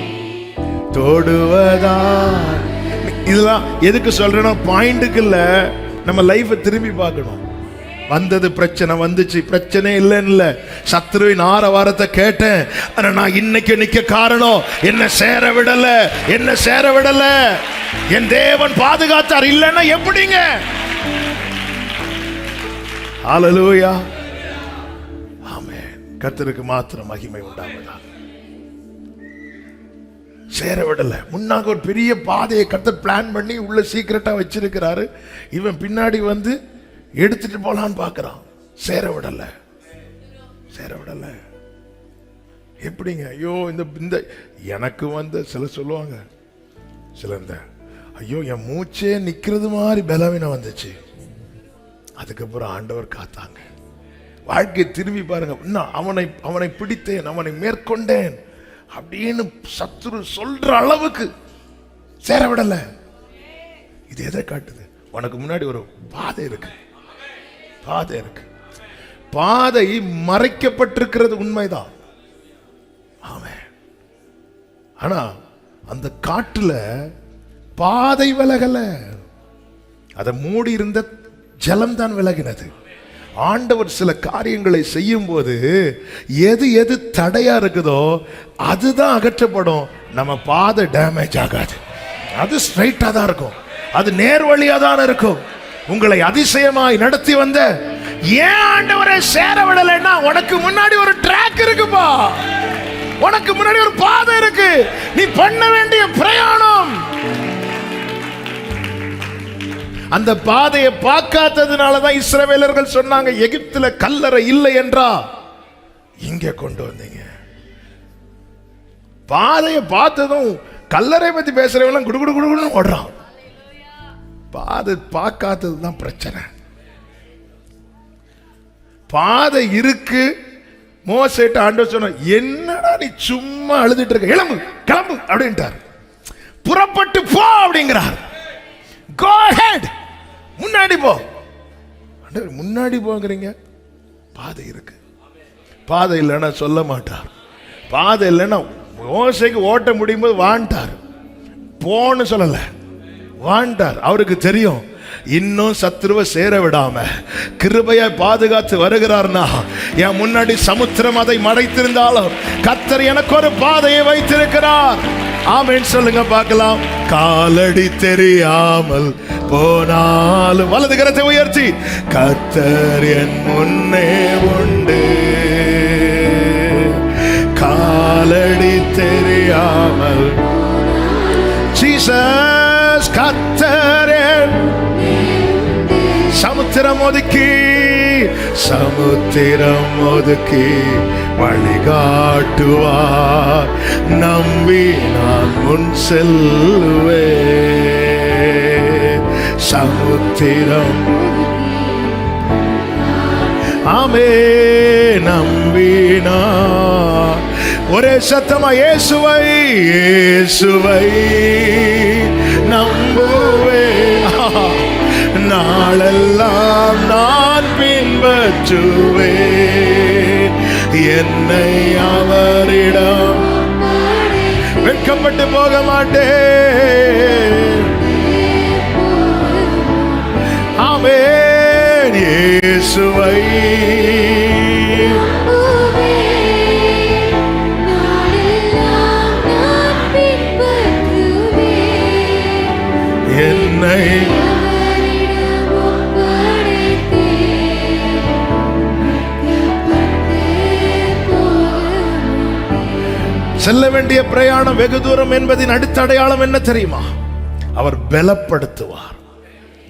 தொடுவதா. இதெல்லாம் எதுக்கு சொல்றேன்னா, பாயிண்ட்டுக்கு இல்ல, நம்ம லைஃபை திரும்பி பார்க்கணும். வந்தது பிரச்சனை, வந்துச்சு, பிரச்சனை இல்லைன்னு இல்ல. சத்ருவின் ஆரவாரத்தை கேட்டேன், ஆனா நான் இன்னைக்கு நிக்க காரணம் என்ன சேர விடல, என்ன சேர விடல. என் தேவன் பாதுகாத்தார். இல்லைன்னா எப்படிங்க? ஹல்லேலூயா, ஆமென். கர்த்தருக்கு மாத்திரம் மகிமை உண்டாவதா. சேர விடல. முன்னாக ஒரு பெரிய பாதையை கர்த்தர் பிளான் பண்ணி உள்ள சீக்கிரட்டா வச்சிருக்கிறாரு. இவன் பின்னாடி வந்து எடுத்துட்டு போலான்னு பார்க்கிறான். சேர விடல, சேர விடல. எப்படிங்க? ஐயோ, இந்த எனக்கு வந்து சில சொல்லுவாங்க, சில இந்த ஐயோ என் மூச்சே நிக்கிறது மாதிரி பலவீனம் வந்துச்சு. அதுக்கப்புறம் ஆண்டவர் காத்தாங்க. வாழ்க்கையை திரும்பி பாருங்க. இன்னும் அவனை பிடித்தேன், அவனை மேற்கொண்டேன் அப்படின்னு சத்துரு சொல்ற அளவுக்கு சேர விடல. இது எதை காட்டுது? உனக்கு முன்னாடி ஒரு பாதை இருக்கு, பாதை இருக்கு. பாதை மறைக்கப்பட்டிருக்கிறது உண்மைதான். ஆமென். ஆனா அந்த காட்டுல பாதை விலகல, அதை மூடி இருந்த ஜலம் தான் விலகினது. ஆண்டவர் சில காரியங்களை செய்யும் போது எது எது தடையா இருக்குதோ அதுதான் அகற்றப்படும். நம்ம பாதை டேமேஜ் ஆகாது, அது ஸ்ட்ரைட்டா தான் இருக்கும், அது நேர்வழியா தான் இருக்கும். உங்களை அதிசயமாய் நடத்தி வந்த ஏன் ஆண்டவரை சேர விடலைன்னா, உனக்கு முன்னாடி ஒரு ட்ராக் இருக்குப்பா, உனக்கு முன்னாடி ஒரு பாதை இருக்கு, நீ பண்ண வேண்டிய பிரயாணம். அந்த பாதையை பார்க்காததுனாலதான் இஸ்ரவேலர்கள் சொன்னாங்க, எகிப்துல கல்லறை இல்லை என்றா இங்க கொண்டு வந்தீங்க. பாதையை பார்த்ததும் கல்லறை பத்தி பேசுறவங்க குடுகுடு குடுகுடுன்னு ஓடுறான். பாதை பார்க்காததுதான் பிரச்சனை. பாதை இருக்கு. மோசேட்ட ஆண்டவர் சொன்ன, என்னடா நீ சும்மா அழுதுட்டு இருக்க, கிளம்பு கிளம்பு அப்படின்ட்டார். புறப்பட்டு போ அப்படிங்கிறார். Go ahead, முன்னாடி போ. முன்னாடி போங்கிறீங்க, பாதை இருக்கு. பாதை இல்லைன்னா சொல்ல மாட்டார். பாதை இல்லைன்னா மோசைக்கு ஓட்ட முடியும் போது வாண்டார், போன்னு சொல்லல, வாண்டார். அவருக்கு தெரியும் இன்னும் சத்ருவை சேர விடாம கிருபையை பாதுகாத்து வருகிறார்னா, என் முன்னாடி சமுத்திரம் அதை மறைத்திருந்தாலும் கர்த்தர் எனக்கு ஒரு பாதையை வைத்திருக்கிறார். ஆமென் சொல்லுங்க பார்க்கலாம். காலடி தெரியாமல் போனாலும் வலது கரத்தை உயர்த்தி, கர்த்தர் என் முன்னே உண்டு. காலடி தெரியாமல் ஜீசஸ், கர்த்தர் என் சமுத்திரம் ஒதுக்கி, சமுத்திரம் ஒதுக்கி வழிகாட்டுவார். நம்பி நான் முன் செல்லுவேன். சமுத்திரம் ஆமே நம்பினா. ஒரே சத்தமா இயேசுவை, இயேசுவை நம்புவே, நாளெல்லாம் நான் பின் பின்பற்றுவேன், என்னை அவரிடம் வெட்கப்பட்டு போக மாட்டேன். ஆமென். இயேசுவை என்னை செல்ல வேண்டிய பிரயாணம் வெகு தூரம் என்பதின் அடுத்த அடையாளம் என்ன தெரியுமா? அவர் பலப்படுத்துவார்,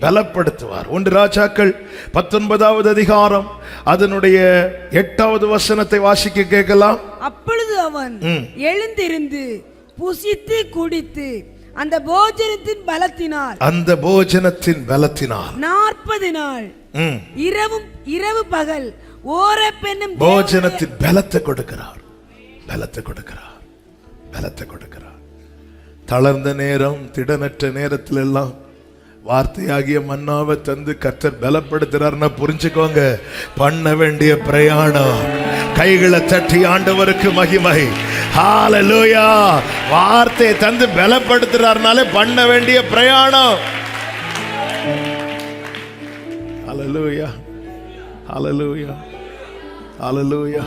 பலப்படுத்துவார். 1 ராஜாக்கள் 19வது அதிகாரம் அதனுடைய 8வது வசனத்தை வாசிக்க கேட்கலாம். அப்பொழுது அவன் எழுந்திருந்து புசித்து குடித்து அந்த போஜனத்தின் பலத்தினால் 40 நாள் இரவு பகல் ஓரப்பெண்ணும் போஜனத்தின் பலத்தை கொடுக்கிறார், பலத்தை கொடுக்கிறார், பலத்தை கொடுக்கிறார். தளர்ந்த நேரம், திடனற்ற நேரத்தில் எல்லாம் வார்த்தையாகிய மன்னாவை தந்து கர்த்தர் பலப்படுத்துறாருன்னா புரிஞ்சுக்கோங்க, பண்ண வேண்டிய பிரயாணம். கைகளை தட்டி ஆண்டவருக்கு மகிமை. ஹalleluya. வார்த்தையை தந்து பலப்படுத்துறாருனாலே பண்ண வேண்டிய பிரயாணம். ஹalleluya, ஹalleluya, ஹalleluya.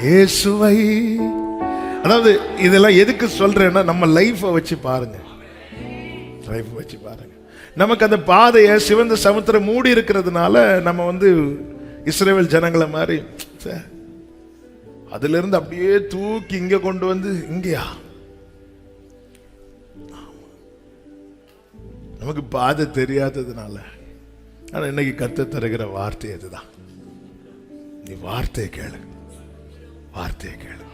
இயேசுவை, அதாவது இதெல்லாம் எதுக்கு சொல்றேன்னா நம்ம லைஃபை வச்சு பாருங்க, லைஃப் வச்சு பாருங்க. நமக்கு அந்த பாதையை சிவந்த சமுத்திரம் மூடி இருக்கிறதுனால நம்ம இஸ்ரவேல் ஜனங்களை மாதிரி அதுல இருந்து அப்படியே தூக்கி இங்க கொண்டு வந்து இங்கயா நமக்கு பாதை தெரியாததுனால. ஆனா இன்னைக்கு கத்த தருகிற வார்த்தை அதுதான். நீ வார்த்தையை கேளு, வார்த்தையை கேளு.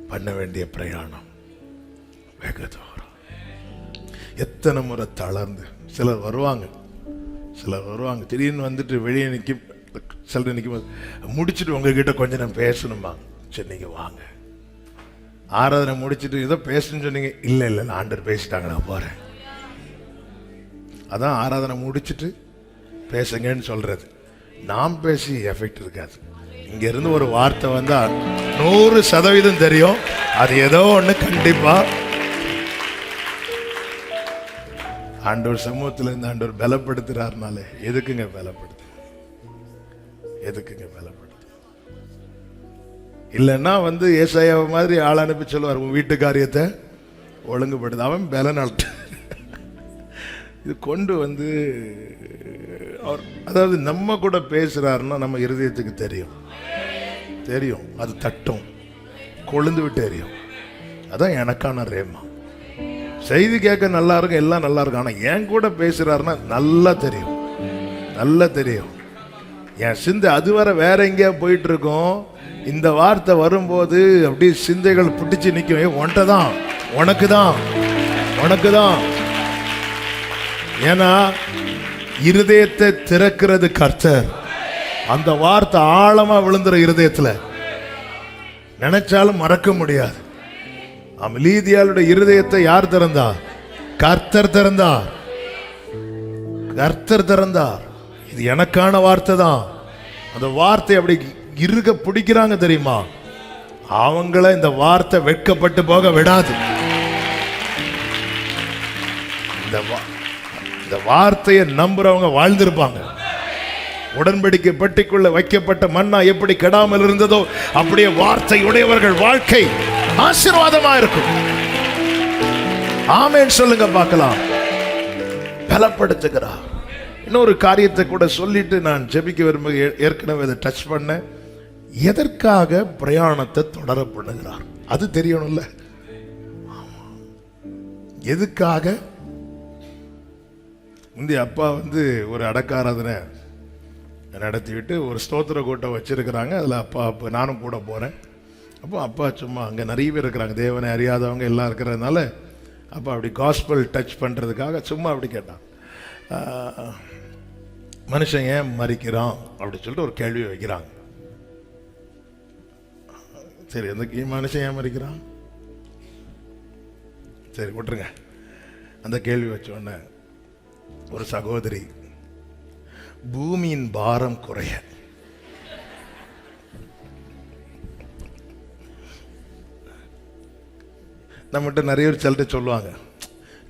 பண்ண வேண்டிய பிரயாணம் வெகு தூரம். எத்தனை முறை தளர்ந்து சிலர் வருவாங்க, திடீர்னு வந்துட்டு வெளியே நிற்கும், சிலர் நிற்கும் முடிச்சுட்டு உங்ககிட்ட கொஞ்சம் நான் பேசணுமா, சரி நீங்க வாங்க. ஆராதனை முடிச்சுட்டு ஏதோ பேசணும்னு சொன்னீங்க, இல்லை நான் ஆண்டவர் பேசிட்டாங்க நான் போறேன். அதான் ஆராதனை முடிச்சுட்டு பேசுங்கன்னு சொல்றது. நாம் பேசி எஃபெக்ட் இருக்காது. இங்க இருந்து ஒரு வார்த்தை வந்தா 100% தெரியும், அது ஏதோ ஒண்ணு கண்டிப்பா ஆண்டவர் சமூகத்துல இருந்து ஆண்டவர் பலப்படுத்துறாருனாலே எதுக்குங்க பலப்படுத்து, எதுக்குங்க பலப்படுத்து? இல்லைன்னா ஏசாயாவை மாதிரி ஆள் அனுப்பி சொல்லுவார், உன் வீட்டு காரியத்தை ஒழுங்குபடுது. அவன் பலனால்ட்ட இது கொண்டு அவர், அதாவது நம்ம கூட பேசுறாருன்னா நம்ம இருதயத்துக்கு தெரியும், அது தட்டும், கொழுந்து விட்டு எரியும். அதான் எனக்கான ரேமா. செய்தி கேட்க நல்லா இருக்கும், எல்லாம் நல்லா இருக்கும். ஆனா என் கூட பேசுறாருன்னா நல்லா தெரியும். என் சிந்தை அதுவரை வேற எங்கேயா போயிட்டு இருக்கோம். இந்த வார்த்தை வரும்போது அப்படியே சிந்தைகள் பிடிச்சு நிற்கும். உன்கிட்டதான், உனக்கு தான். ஏன்னா இருதயத்தை திறக்கிறது கர்த்தர். அந்த வார்த்தை ஆழமா விழுந்துற இருதயத்துல நினைச்சாலும் மறக்க முடியாது. லீதியாளுடைய இருதயத்தை யார் திறந்தார்? கர்த்தர் திறந்தார். இது எனக்கான வார்த்தை தான். அந்த வார்த்தை அப்படி இருக பிடிக்கிறாங்க தெரியுமா? அவங்கள இந்த வார்த்தை வெட்கப்பட்டு போக விடாது. இந்த வார்த்தையை நம்புறவங்க வாழ்ந்திருப்பாங்க. உடன்படிக்கை பெட்டிக்குள்ள வைக்கப்பட்ட மன்னா எப்படி கெடாமல் இருந்ததோ அப்படியே வார்த்தை உடையவர்கள் வாழ்க்கை ஆசீர்வாதமா இருக்கும். ஆமென் சொல்லுங்க பார்க்கலாம். பலப்படுத்துகிறார். இன்னொரு காரியத்தை கூட சொல்லிட்டு நான் ஜெபிக்க விரும்ப, ஏற்கனவே அதை டச் பண்ண, எதற்காக பிரயாணத்தை தொடர பண்ணுகிறார் அது தெரியணும்ல. எதுக்காக? முந்தைய அப்பா ஒரு அடக்காராதனை நடத்திவிட்டு ஒரு ஸ்தோத்திர கூட்டம் வச்சிருக்கிறாங்க. அதில் அப்பா நானும் கூட போகிறேன். அப்போ அப்பா சும்மா அங்கே நிறைய பேர் இருக்கிறாங்க, தேவனை அறியாதவங்க எல்லாம் இருக்கிறதுனால அப்பா அப்படி காஸ்பல் டச் பண்ணுறதுக்காக சும்மா அப்படி கேட்டான், மனுஷன் ஏன் மறிக்கிறான் அப்படி சொல்லிட்டு ஒரு கேள்வி வைக்கிறாங்க. சரி, அந்த மனுஷன் ஏன் மறிக்கிறான், சரி விட்டுருங்க. அந்த கேள்வி வச்ச உடனே ஒரு சகோதரி பூமியின் பாரம் குறைய. நம்மகிட்ட நிறைய பேர் சிலர்கிட்ட சொல்லுவாங்க,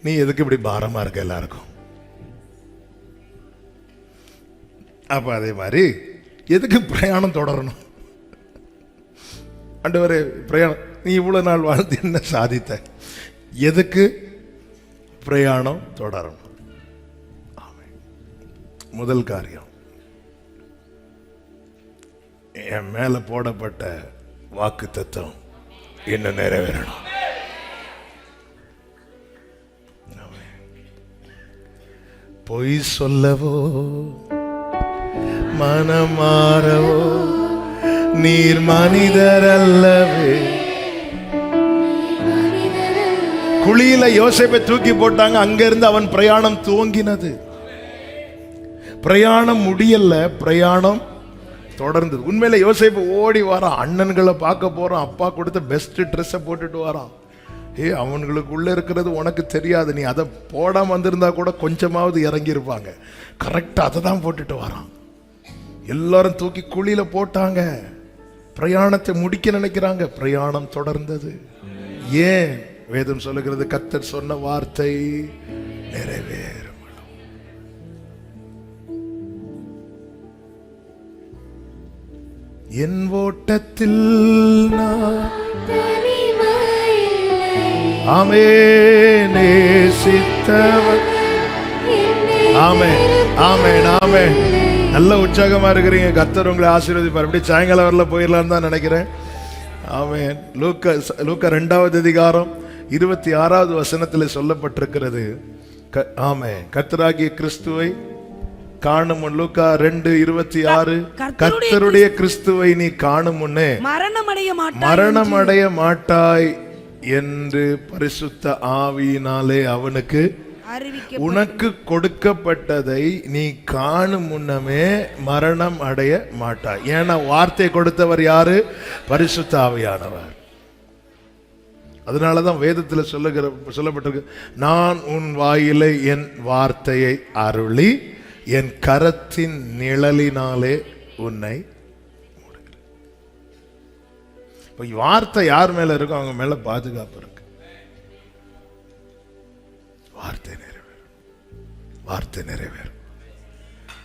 நீ எதுக்கு இப்படி பாரமா இருக்க எல்லாருக்கும். அப்ப அதே மாதிரி எதுக்கு பிரயாணம் தொடரணும்? ஆண்டவரே, பிரயாணம் நீ இவ்வளவு நாள் வாழ்ந்து என்ன சாதித்த? எதுக்கு பிரயாணம் தொடரணும்? முதல் காரியம், என் மேல போடப்பட்ட வாக்கு தத்துவம் இன்னும் நிறைவேறணும். பொய் சொல்லவோ மனமாறவோ நீர் மனிதர் அல்லவே. குழியில யோசேப்பை தூக்கி போட்டாங்க, அங்க இருந்து அவன் பிரயாணம் துவங்கினது. பிரயாணம் முடியல, பிரயாணம் தொடர்ந்தது. உண்மையில யோசேப்பு ஓடி வரான், அண்ணன்களை பார்க்க போறான், அப்பா கொடுத்த பெஸ்ட் ட்ரெஸ்ஸை போட்டுட்டு வரான். அவனுங்களுக்குள்ள இருக்கிறது உனக்கு தெரியாது, நீ அதை போடாம வந்திருந்தா கூட கொஞ்சமாவது இறங்கி இருப்பாங்க. கரெக்டா அதை தான் போட்டுட்டு வரான். எல்லாரும் தூக்கி குழியில போட்டாங்க, பிரயாணத்தை முடிக்க நினைக்கிறாங்க. பிரயாணம் தொடர்ந்தது. ஏன்? வேதம் சொல்லுகிறது, கர்த்தர் சொன்ன வார்த்தை நிறைவேறும். என் ஓட்டத்தில் ஆமென் நேசித்தவர். ஆமென் ஆமென் ஆமென். நல்ல உற்சாகமா இருக்கிறீங்க. கர்த்தர் உங்களை ஆசீர்வதிப்பார். அப்படி சாயங்காலம் வரல போயிடலான்னு தான் நினைக்கிறேன். ஆமென். லூக்கா 2வது அதிகாரம் 26வது வசனத்தில் சொல்லப்பட்டிருக்கிறது. ஆமென். கர்த்தராகிய கிறிஸ்துவை காணும் முன், லூக்கா 2:26, கர்த்தருடைய கிறிஸ்துவை நீ காணும் முன்னே மரணமடைய மாட்டாய் என்று பரிசுத்த ஆவியினாலே அவனுக்கு உனக்கு கொடுக்கப்பட்டதை நீ காணும் முன்னமே மரணம் அடைய மாட்டாய். ஏன்னா வார்த்தை கொடுத்தவர் யாரு? பரிசுத்த ஆவியானவர். அதனாலதான் வேதத்தில் சொல்லப்பட்டிருக்கு, நான் உன் வாயிலை என் வார்த்தையை அருளி என் கரத்தின் நிழலினாலே உன்னை. வார்த்தை யார் மேல இருக்கோ அவங்க மேல பாதுகாப்பு இருக்கு. வார்த்தை நிறைவேறும், வார்த்தை நிறைவேறும்.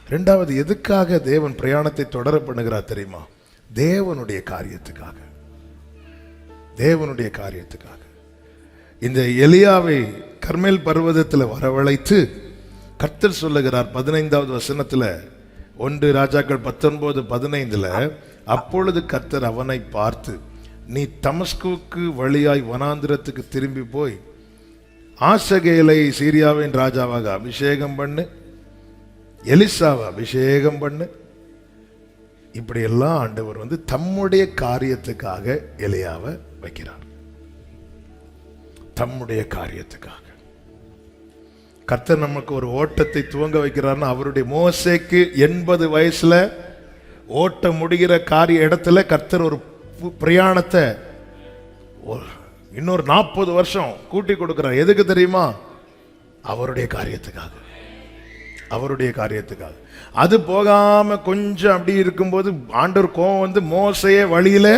இரண்டாவது, எதுக்காக தேவன் பிரயாணத்தை தொடர பண்ணுகிறார் தெரியுமா? தேவனுடைய காரியத்துக்காக. தேவனுடைய காரியத்துக்காக. இந்த எலியாவை கர்மேல் பர்வதத்தில் வரவழைத்து கர்த்தர் சொல்லுகிறார் 15வது வசனத்துல, 1 ராஜாக்கள் 19:15, அப்பொழுது கர்த்தர் அவனை பார்த்து, நீ தமஸ்குவுக்கு வழியாய் வனாந்திரத்துக்கு திரும்பி போய் ஆசகேலை சீரியாவின் ராஜாவாக அபிஷேகம் பண்ணு, எலிசாவை அபிஷேகம் பண்ணு. இப்படி எல்லாம் ஆண்டவர் தம்முடைய காரியத்துக்காக எலியாவை வைக்கிறார். தம்முடைய காரியத்துக்காக கர்த்தர் நமக்கு ஒரு ஓட்டத்தை துவங்க வைக்கிறார்னா, அவருடைய மோசேக்கு 80 வயசுல ஓட்ட முடிகிற காரிய இடத்துல கர்த்தர் ஒரு பிரயாணத்தை இன்னொரு 40 வருஷம் கூட்டி கொடுக்கிறார். எதுக்கு தெரியுமா? அவருடைய காரியத்துக்காக. அவருடைய காரியத்துக்காக. அது போகாம கொஞ்சம் அப்படி இருக்கும்போது ஆண்டவர் கோவம் மோசையே வழியில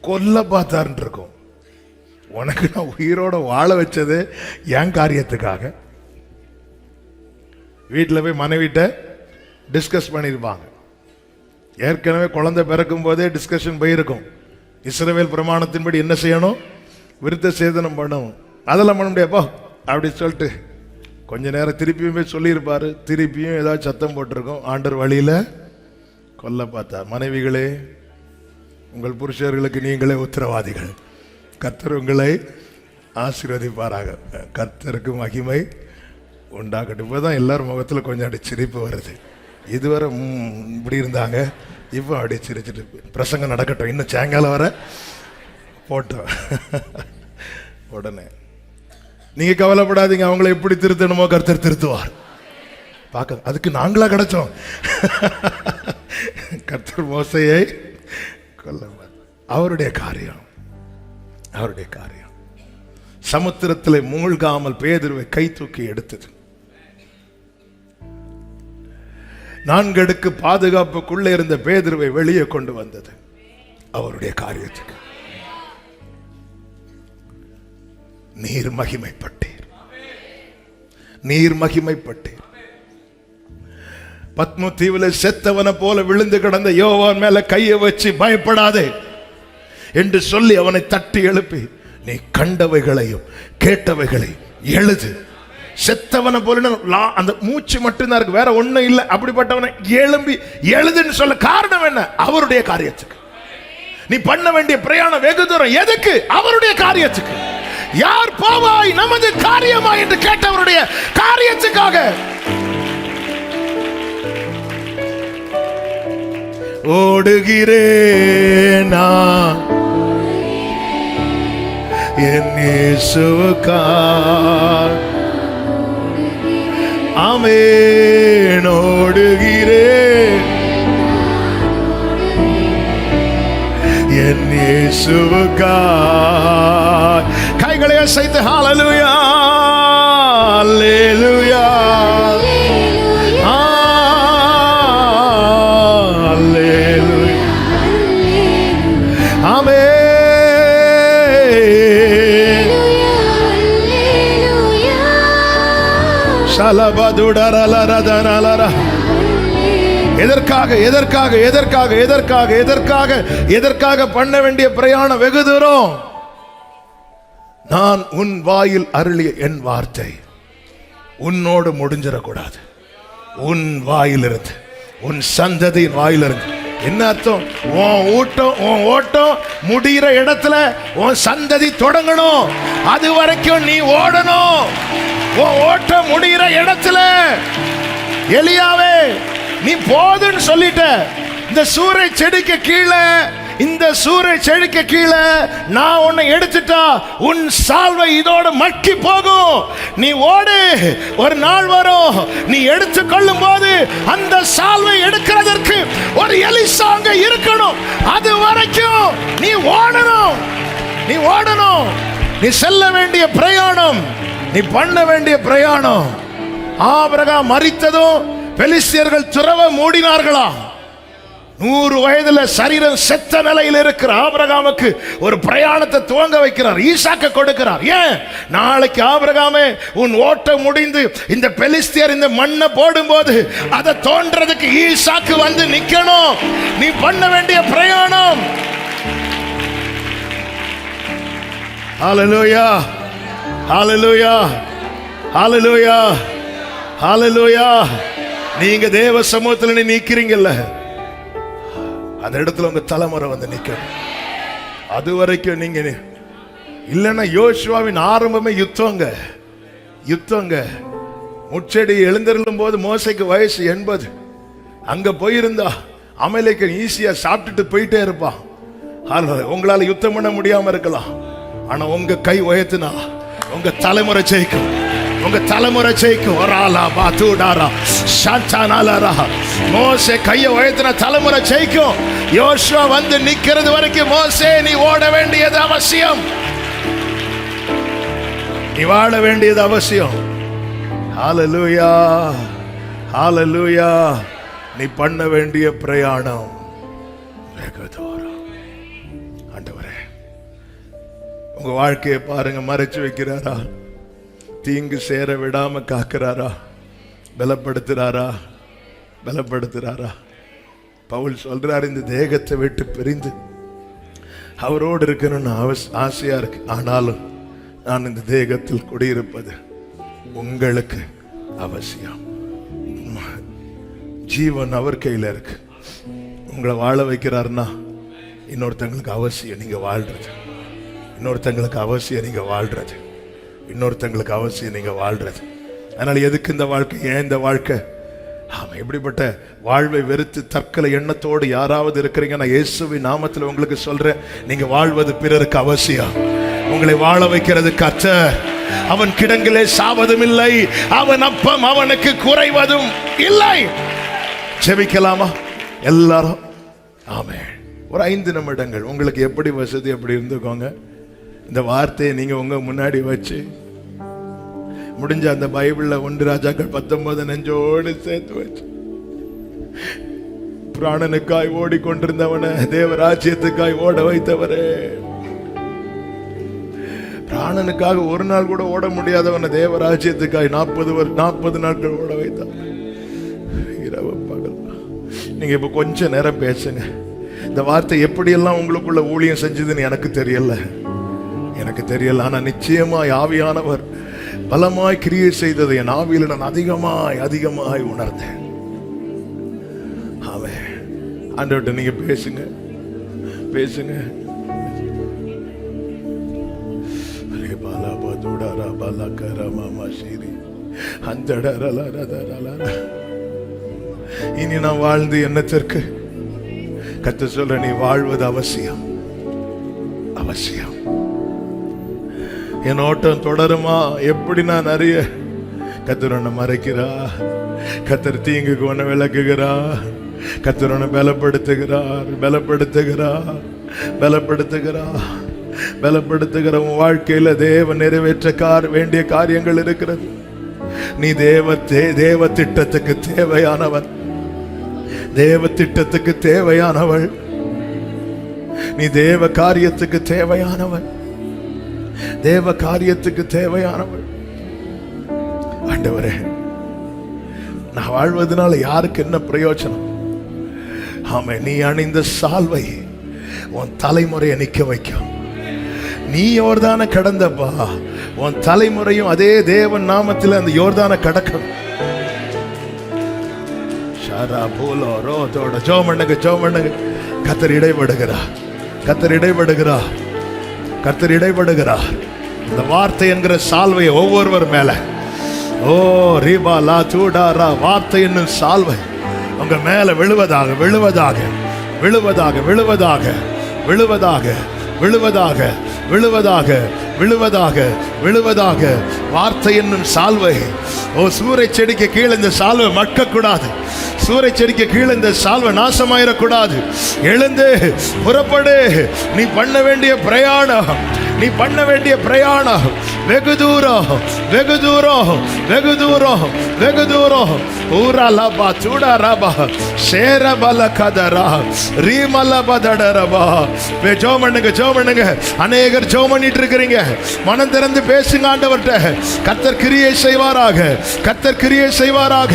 கொல்ல பார்த்தாருன்னு இருக்கும். உனக்கு நான் உயிரோட வாழ வச்சது என் காரியத்துக்காக. வீட்டில் போய் மனைவிட்ட டிஸ்கஸ் பண்ணியிருப்பாங்க. ஏற்கனவே குழந்தை பிறக்கும் போதே டிஸ்கஷன் போயிருக்கும். இஸ்ரவேல் பிரமாணத்தின்படி என்ன செய்யணும்? விருத்த சேதனம் பண்ணணும். அதெல்லாம் பண்ண முடியாப்பா அப்படி சொல்லிட்டு கொஞ்ச நேரம் திருப்பியும் போய் சொல்லியிருப்பாரு. திருப்பியும் ஏதாவது சத்தம் போட்டிருக்கோம். ஆண்டவர் வழியில கொல்ல பார்த்தார். மனைவிகளே, உங்கள் புருஷர்களுக்கு நீங்களே உத்தரவாதிகள். கர்த்தர் உங்களை ஆசீர்வதிப்பாராக. கர்த்தருக்கு மகிமை உண்டாக்கட்டும். இப்போதான் எல்லாரும் முகத்தில் கொஞ்சம் அப்படி சிரிப்பு வருது. இதுவரை இப்படி இருந்தாங்க, இப்போ அப்படியே சிரிச்சிட்டு பிரசங்கம் நடக்கட்டும், இன்னும் சாயங்காலம் வர போட்டோம். உடனே நீங்க கவலைப்படாதீங்க, அவங்களை எப்படி திருத்தணுமோ கர்த்தர் திருத்துவார். பார்க்க அதுக்கு நாங்களா கிடைச்சோம். கர்த்தர் மோசையை கொல்ல அவருடைய காரியம். அவருடைய காரியம் சமுத்திரத்தில் மூழ்காமல் பேதுருவை கை தூக்கி எடுத்தது. 4 அடுக்கு பாதுகாப்புக்குள்ளே இருந்த பேதுருவை வெளியே கொண்டு வந்தது அவருடைய காரியத்துக்கு. நீர் மகிமைப்பட்டீர், நீர் மகிமைப்பட்டீர். பத்ம தீவுல செத்தவன போல விழுந்து கிடந்த யோவான் மேல கையை வச்சு பயப்படாதே என்று சொல்லி அவனை தட்டி எழுப்பி, நீ கண்டவைகளையும் கேட்டவைகளையும் எழுது. செத்தவனை போல அந்த மூச்சு மட்டும்தான் இருக்கு, வேற ஒண்ணும் இல்லை. அப்படிப்பட்டவனை எழும்பி எழுதுன்னு சொல்ல காரணம் என்ன? அவருடைய காரியத்துக்கு. நீ பண்ண வேண்டிய பிரயாணம் வெகு தூரம் எதுக்கு? அவருடைய காரியத்துக்கு. யார் போவாய் நமது காரியமா என்று கேட்டவருடைய காரியத்துக்காக. ஓடுகிறேனா என் இயேசுவுக்காய், ஆமென். ஓடுகிறேன் என் இயேசுவுக்காய். கைகளை அசைத்து ஹல்லேலூயா, ஹல்லேலூயா, ஹல்லேலூயா, ஆமென். எதற்காக எதற்காக எதற்காக எதற்காக எதற்காக எதற்காக பண்ண வேண்டிய பிரயாணம் வெகு தூரம். நான் உன் வாயில் அருளிய என் வார்த்தை உன்னோடு முடிஞ்சிடக்கூடாது. உன் வாயிலிருந்து, உன் சந்ததியின் வாயிலிருந்து. என்ன அர்த்தம்? உன் ஓட்டம் முடிகிற இடத்துல உன் சந்ததி தொடங்கணும். அது வரைக்கும் நீ ஓடணும். உன் ஓட்டம் முடிகிற இடத்துல எலியாவே நீ போதுன்னு சொல்லிட்ட. இந்த சூறை செடிக்கு கீழே, இந்த சூறை செடிக்கு கீழே நான் உன்னை எடுத்துட்டா உன் சால்வை இதோட மக்கி போகும். நீ ஓடு, ஒரு நாள் வரும் நீ எடுத்துக்கொள்ளும் போது அந்த சால்வை எடுக்கிறதற்கு ஒரு எலிசா அங்க இருக்கணும். அது வரைக்கும் நீ ஓடணும், நீ ஓடணும். நீ செல்ல வேண்டிய பிரயாணம், நீ பண்ண வேண்டிய பிரயாணம். ஆபிரகாம் மரித்ததும் பெலிஸ்தியர்கள் துறவ மூடினார்களா? 100 வயதுல சரீரம் செத்த நிலையில் இருக்கிற ஆபிரகாமுக்கு ஒரு பிரயாணத்தை துவங்க வைக்கிறார். ஈசாக்க கொடுக்கிறார். ஏன்? நாளைக்கு ஆபிரகாமே உன் ஓட்டம் முடிந்து இந்த பெலிஸ்தியர் இந்த மண்ணை போடும்போது அதை தோன்றதுக்கு ஈசாக்கு வந்து நிக்கணும். நீ பண்ண வேண்டிய பிரயாணம். ஹல்லேலூயா, ஹல்லேலூயா, ஹல்லேலூயா, ஹல்லேலூயா. நீங்க தேவ சமூகத்தில் நிக்கிறீங்கல்ல, அந்த இடத்துல உங்க தலைமுறை வந்து நிக்கணும். அது வரைக்கும் நீங்க இல்லைன்னா யோசுவாவின் ஆரம்பமே யுத்தங்க. முச்செடி எழுந்திருக்கும் போது மோசைக்கு வயசு 80. அங்க போயிருந்தா அமலேக்கன் ஈஸியா சாப்பிட்டுட்டு போயிட்டே இருப்பான். உங்களால யுத்தம் பண்ண முடியாம இருக்கலாம், ஆனா உங்க கை உயர்த்தினா உங்க தலைமுறை ஜெயிக்கும். உங்க தலைமுறை ஜெயிக்கும். மோசே கையை உயர்த்தின தலைமுறை ஜெயிக்கும். யோசுவா வந்து நிக்கிறது வரைக்கும் மோசே நீ ஓட வேண்டியது அவசியம், நீ வாழ வேண்டியது அவசியம். ஹல்லேலூயா, ஹல்லேலூயா. நீ பண்ண வேண்டிய பிரயாணம் வெகு தூரம். ஆண்டவரே, உங்க வாழ்க்கையை பாருங்க, மறைச்சு வைக்கிறாரா? தீங்கு சேர விடாம காக்கிறாரா? பலப்படுத்துறாரா? பவுல் சொல்றார், இந்த தேகத்தை விட்டு பிரிந்து அவரோடு இருக்கணும்னு ஆசையா இருக்கு, ஆனாலும் நான் இந்த தேகத்தில் குடியிருப்பது உங்களுக்கு அவசியம். ஜீவன் அவர் கையில இருக்கு. உங்களை வாழ வைக்கிறாருன்னா இன்னொருத்தங்களுக்கு அவசியம் நீங்க வாழ்றது. இன்னொருத்தங்களுக்கு அவசியம் நீங்க வாழ்றது. இன்னொருத்தங்களுக்கு அவசியம் நீங்க வாழ்றது. அதனால எதுக்கு இந்த வாழ்க்கை? ஏன் இந்த வாழ்க்கை? ஆமா, இப்படிப்பட்ட வாழ்வை வெறுத்து தற்கொலை எண்ணத்தோடு யாராவது இருக்கிறீங்க, நான் இயேசுவின் நாமத்தில் உங்களுக்கு சொல்றேன், நீங்க வாழ்வது பிறருக்கு அவசியம். உங்களை வாழ வைக்கிறது கர்த்தர். அவன் கிடங்கிலே சாவதும் இல்லை, அவன் அப்பம் அவனுக்கு குறைவதும் இல்லை. ஜெபிக்கலாமா எல்லாரும்? ஆமென். ஒரு 5 நிமிடங்கள் உங்களுக்கு எப்படி வசதி அப்படி இருந்துக்கோங்க. இந்த வார்த்தையை நீங்க உங்க முன்னாடி வச்சு முடிஞ்ச அந்த பைபிள்ல 1 ராஜாக்கள் 19 நெஞ்சோடு சேர்த்து வச்சு பிராணனுக்காய் ஓடிக்கொண்டிருந்தவனை தேவராஜ்யத்துக்காய் ஓட வைத்தவரே, பிராணனுக்காக ஒரு நாள் கூட ஓட முடியாதவனை தேவராஜ்யத்துக்காய் 40 நாட்கள் ஓட வைத்தார். இரவு பகல். நீங்க இப்ப கொஞ்ச நேரம் பேசுங்க. இந்த வார்த்தை எப்படியெல்லாம் உங்களுக்குள்ள ஊழியம் செஞ்சதுன்னு எனக்கு தெரியல. ஆனா நிச்சயமாய் ஆவியானவர் பலமாய் கிரியை செய்ததை என் ஆவியில் நான் அதிகமாய் உணர்ந்தேன். ஆமென். ஆண்டவர்ட்ட நீங்க பேசுங்க. இனி நான் வாழ்ந்து என்னத்திற்கு? கர்த்தர் சொல்ற, நீ வாழ்வது அவசியம். என் ஓட்டம் தொடருமா? எப்படி நான் அறிய? கர்த்தர் உன்னை மறைக்கிறா, கர்த்தர் தீங்குக்கு உன்னை விளக்குகிறா, கர்த்தர் உன்னை பலப்படுத்துகிற உன் வாழ்க்கையில தேவன் நிறைவேற்ற வேண்டிய காரியங்கள் இருக்கிறது. நீ தேவ திட்டத்துக்கு தேவையானவன், தேவ திட்டத்துக்கு தேவையானவள், நீ தேவ காரியத்துக்கு தேவையானவன், தேவ காரியத்துக்கு தேவையானவள். ஆண்டவரே, நான் வாழ்வதனால யாருக்கு என்ன பிரயோஜனம்? ஆமே, நீ அணிந்த சால்வை உன் தலைமுறையை நிக்க வைக்கும். நீ யோர்தான கடந்தப்பா, உன் தலைமுறையும் அதே தேவன் நாமத்தில் அந்த யோர்தான கடக்கும். கர்த்தர் இடைபடுகிறார். இந்த வார்த்தை என்கிற சால்வையை ஒவ்வொருவர் மேல, ஓ ரீபா லா சூடாரா, வார்த்தை என்னும் சால்வை உங்க மேல விழுவதாக விழுவதாக விழுவதாக விழுவதாக விழுவதாக விழுவதாக விழுவதாக விழுவதாக விழுவதாக வார்த்தை என்னும் சால்வை. ஓ, சூறை செடிக்கு கீழே இந்த சால்வை மட்கக்கூடாது. சூறை செடிக்கு கீழே இந்த சால்வை நாசமாயிடக்கூடாது. எழுந்து புறப்படு. நீ பண்ண வேண்டிய பிரயாணம், நீ பண்ண வேண்டிய பிரயாணம் வெகு தூரம், வெகு தூரம், வெகு தூரம், வெகு தூரம். ஊரா லபா சூடா ரபா ஷேரபல கதரா ரீமலபதடரபா. ஜோமண்ணுங்க. அநேகர் ஜோம் பண்ணிட்டு இருக்கிறீங்க. மனம் திறந்து பேசுங்க ஆண்டவர்ட்ட. கர்த்தர் கிரியை செய்வாராக, கர்த்தர் கிரியை செய்வாராக.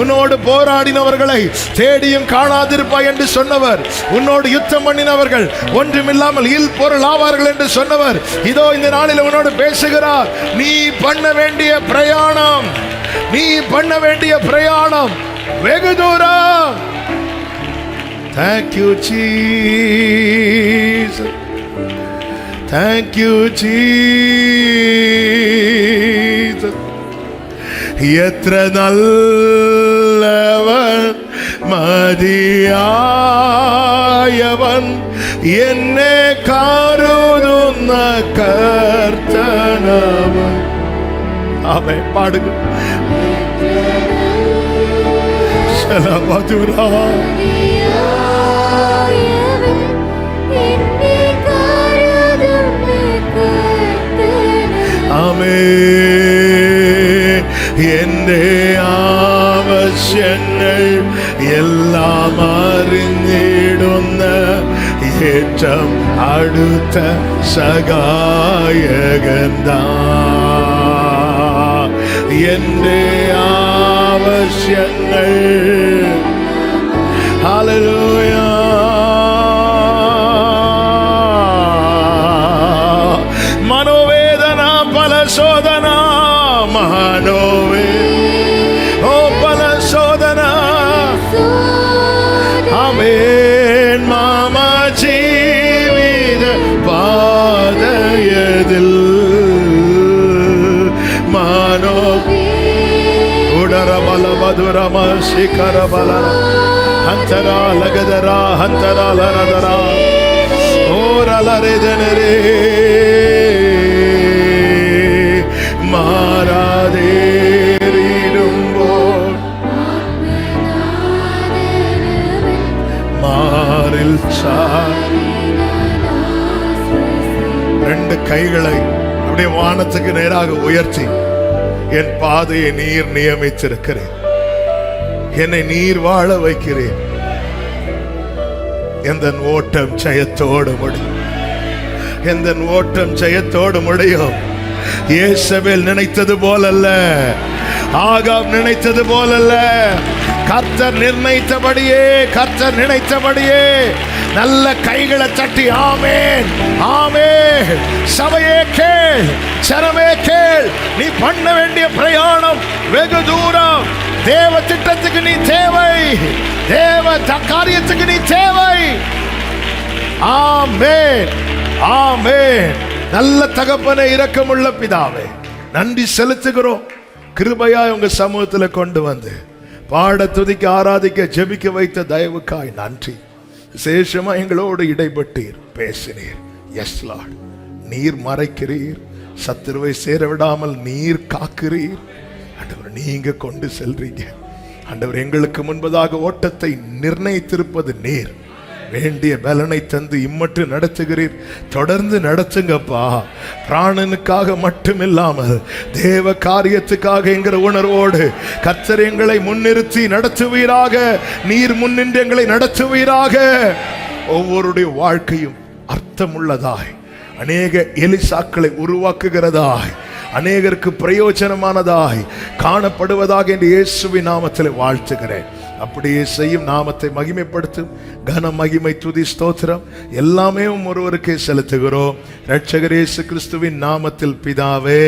உன்னோடு போராடினவர்களை தேடியும் காணாதிருப்பாய் என்று சொன்னவர், உன்னோடு யுத்தம் பண்ணினவர்கள் ஒன்றுமில்லாமல் இல் பொருள் ஆவார்கள் என்று சொன்னவர் இதோ இந்த நாளில் உன்னோடு பேசுகிறார். நீ பண்ண வேண்டிய பிரயாணம், நீ பண்ண வேண்டிய பிரயாணம் வெகு தூரம். Thank you Jesus, thank you Jesus. எത്ര நல்லவன் മതിയായവൻ എന്നെ കരുതുന്ന കർത്തനവൻ. ആമേൻ. പാടുക. ശലമധുരാ ആമേൻ. എന്റെ ആവശ്യങ്ങൾ എല്ലാം അറിഞ്ഞിടുന്ന ഏറ്റവും അടുത്ത സഹായകന്താ. എന്റെ ആവശ്യങ്ങൾ ഹല്ലേലൂയ. മനോവേദന പല ശോധന, പല ശോധന. ആമേൻ. മാമ ജീവിത പാതയതിൽ മാനോ ഉടരബല മധുരമ ശിഖരബല ഹന്തര ലഗദര ഹന്തര ലനദര ഓരലരെദനരേ മാറാതേറിടുമ്പോൾ മാറിൽ ரெண்டு கைகளை அப்படியே வானத்துக்கு நேராக உயர்த்தி, என் பாதையை நீர் நியமித்திருக்கிறேன், என்னை நீர் வாழ வைக்கிறேன். எந்த ஓட்டம் ஜெயத்தோடு முடியும். எந்த ஓட்டம் ஜெயத்தோடு முடியும். இயேசபேல் நினைத்தது போலல்ல, ஆகாப் நினைத்தது போலல்ல. கர்த்தர் நிர்ணயித்தபடியே, கர்த்தர் நினைத்தபடியே. நல்ல கைகளை தட்டி ஆமென், ஆமென். சபையே கேள், சரமே கேள். நீ பண்ண வேண்டிய பிரயாணம் வெகு தூரம். தேவ திட்டத்துக்கு நீ தேவை, தேவ காரியத்துக்கு நீ தேவை. ஆமென், ஆமென். நல்ல தகப்பனே, இரக்கமுள்ள பிதாவே, நன்றி செலுத்துகிறோம். கிருபையாய் உங்க சமூகத்துல கொண்டு வந்து பாட, துதிக்க, ஆராதிக்க, ஜெபிக்க வைத்த தயவுக்காய் நன்றி. விசேஷமா எங்களோடு இடைப்பட்டீர், பேசினீர். எஸ் லார்ட், நீர் மறைக்கிறீர், சத்துருவை சேர விடாமல் நீர் காக்கிறீர். ஆண்டவர், நீங்க கொண்டு செல்றீங்க. ஆண்டவர், எங்களுக்கு முன்பதாக ஓட்டத்தை நிர்ணயித்திருப்பது நீர். வேண்டிய பலனை தந்து இம்மட்டு நடத்துகிறீர். தொடர்ந்து நடத்துங்கப்பா. பிராணனுக்காக மட்டுமில்லாமல் தேவ காரியத்துக்காக என்கிற உணர்வோடு கர்த்தர் எங்களை முன்னிறுத்தி நடத்துவீராக. நீர் முன்னின்று எங்களை நடத்துவீராக. ஒவ்வொருடைய வாழ்க்கையும் அர்த்தமுள்ளதாய், அநேக எலிசாக்களை உருவாக்குகிறதாய், அநேகருக்கு பிரயோஜனமானதாய் காணப்படுவதாக என்று இயேசுவின் நாமத்தில் வாழ்த்துகிறேன். அப்படியே செய்யும். நாமத்தை மகிமைப்படுத்தும். கன, மகிமை, துதி, ஸ்தோத்திரம் எல்லாமே ஒருவருக்கே செலுத்துகிறோம். இரட்சகர் இயேசு கிறிஸ்துவின் நாமத்தில் பிதாவே,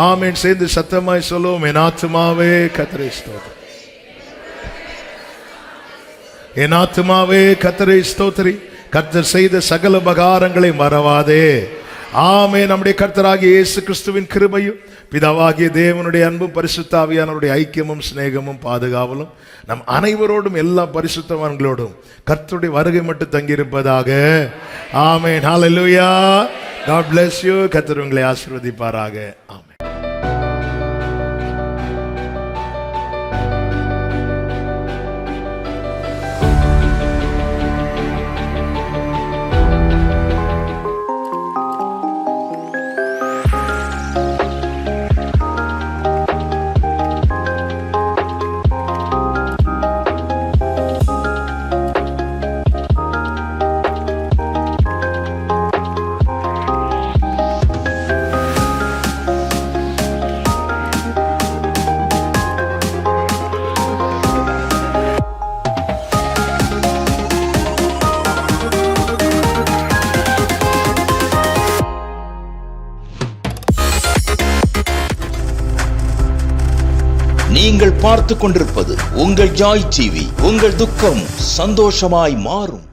ஆமென். சேர்ந்து சத்தமாய் சொல்லுவோம். என் ஆத்துமாவே கர்த்தரை ஸ்தோத்திரி, என் ஆத்துமாவே கர்த்தரை ஸ்தோத்திரி. கர்த்தர் செய்த சகல உபகாரங்களை மறவாதே. ஆமென். நம்முடைய கர்த்தராகிய இயேசு கிறிஸ்துவின் கிருபையும், பிதாவாகிய தேவனுடைய அன்பும், பரிசுத்த ஆவியானவருடைய ஐக்கியமும், சிநேகமும், பாதுகாவலும் நம் அனைவரோடும், எல்லா பரிசுத்தவான்களோடும் கர்த்தருடைய வருகை மட்டும் தங்கியிருப்பதாக. ஆமென். ஹல்லேலூயா. God bless you. கர்த்தர் உங்களை ஆசீர்வதிப்பாராக. ஆமென். நீங்கள் பார்த்து கொண்டிருப்பது உங்கள் ஜாய் டிவி. உங்கள் துக்கம் சந்தோஷமாய் மாறும்.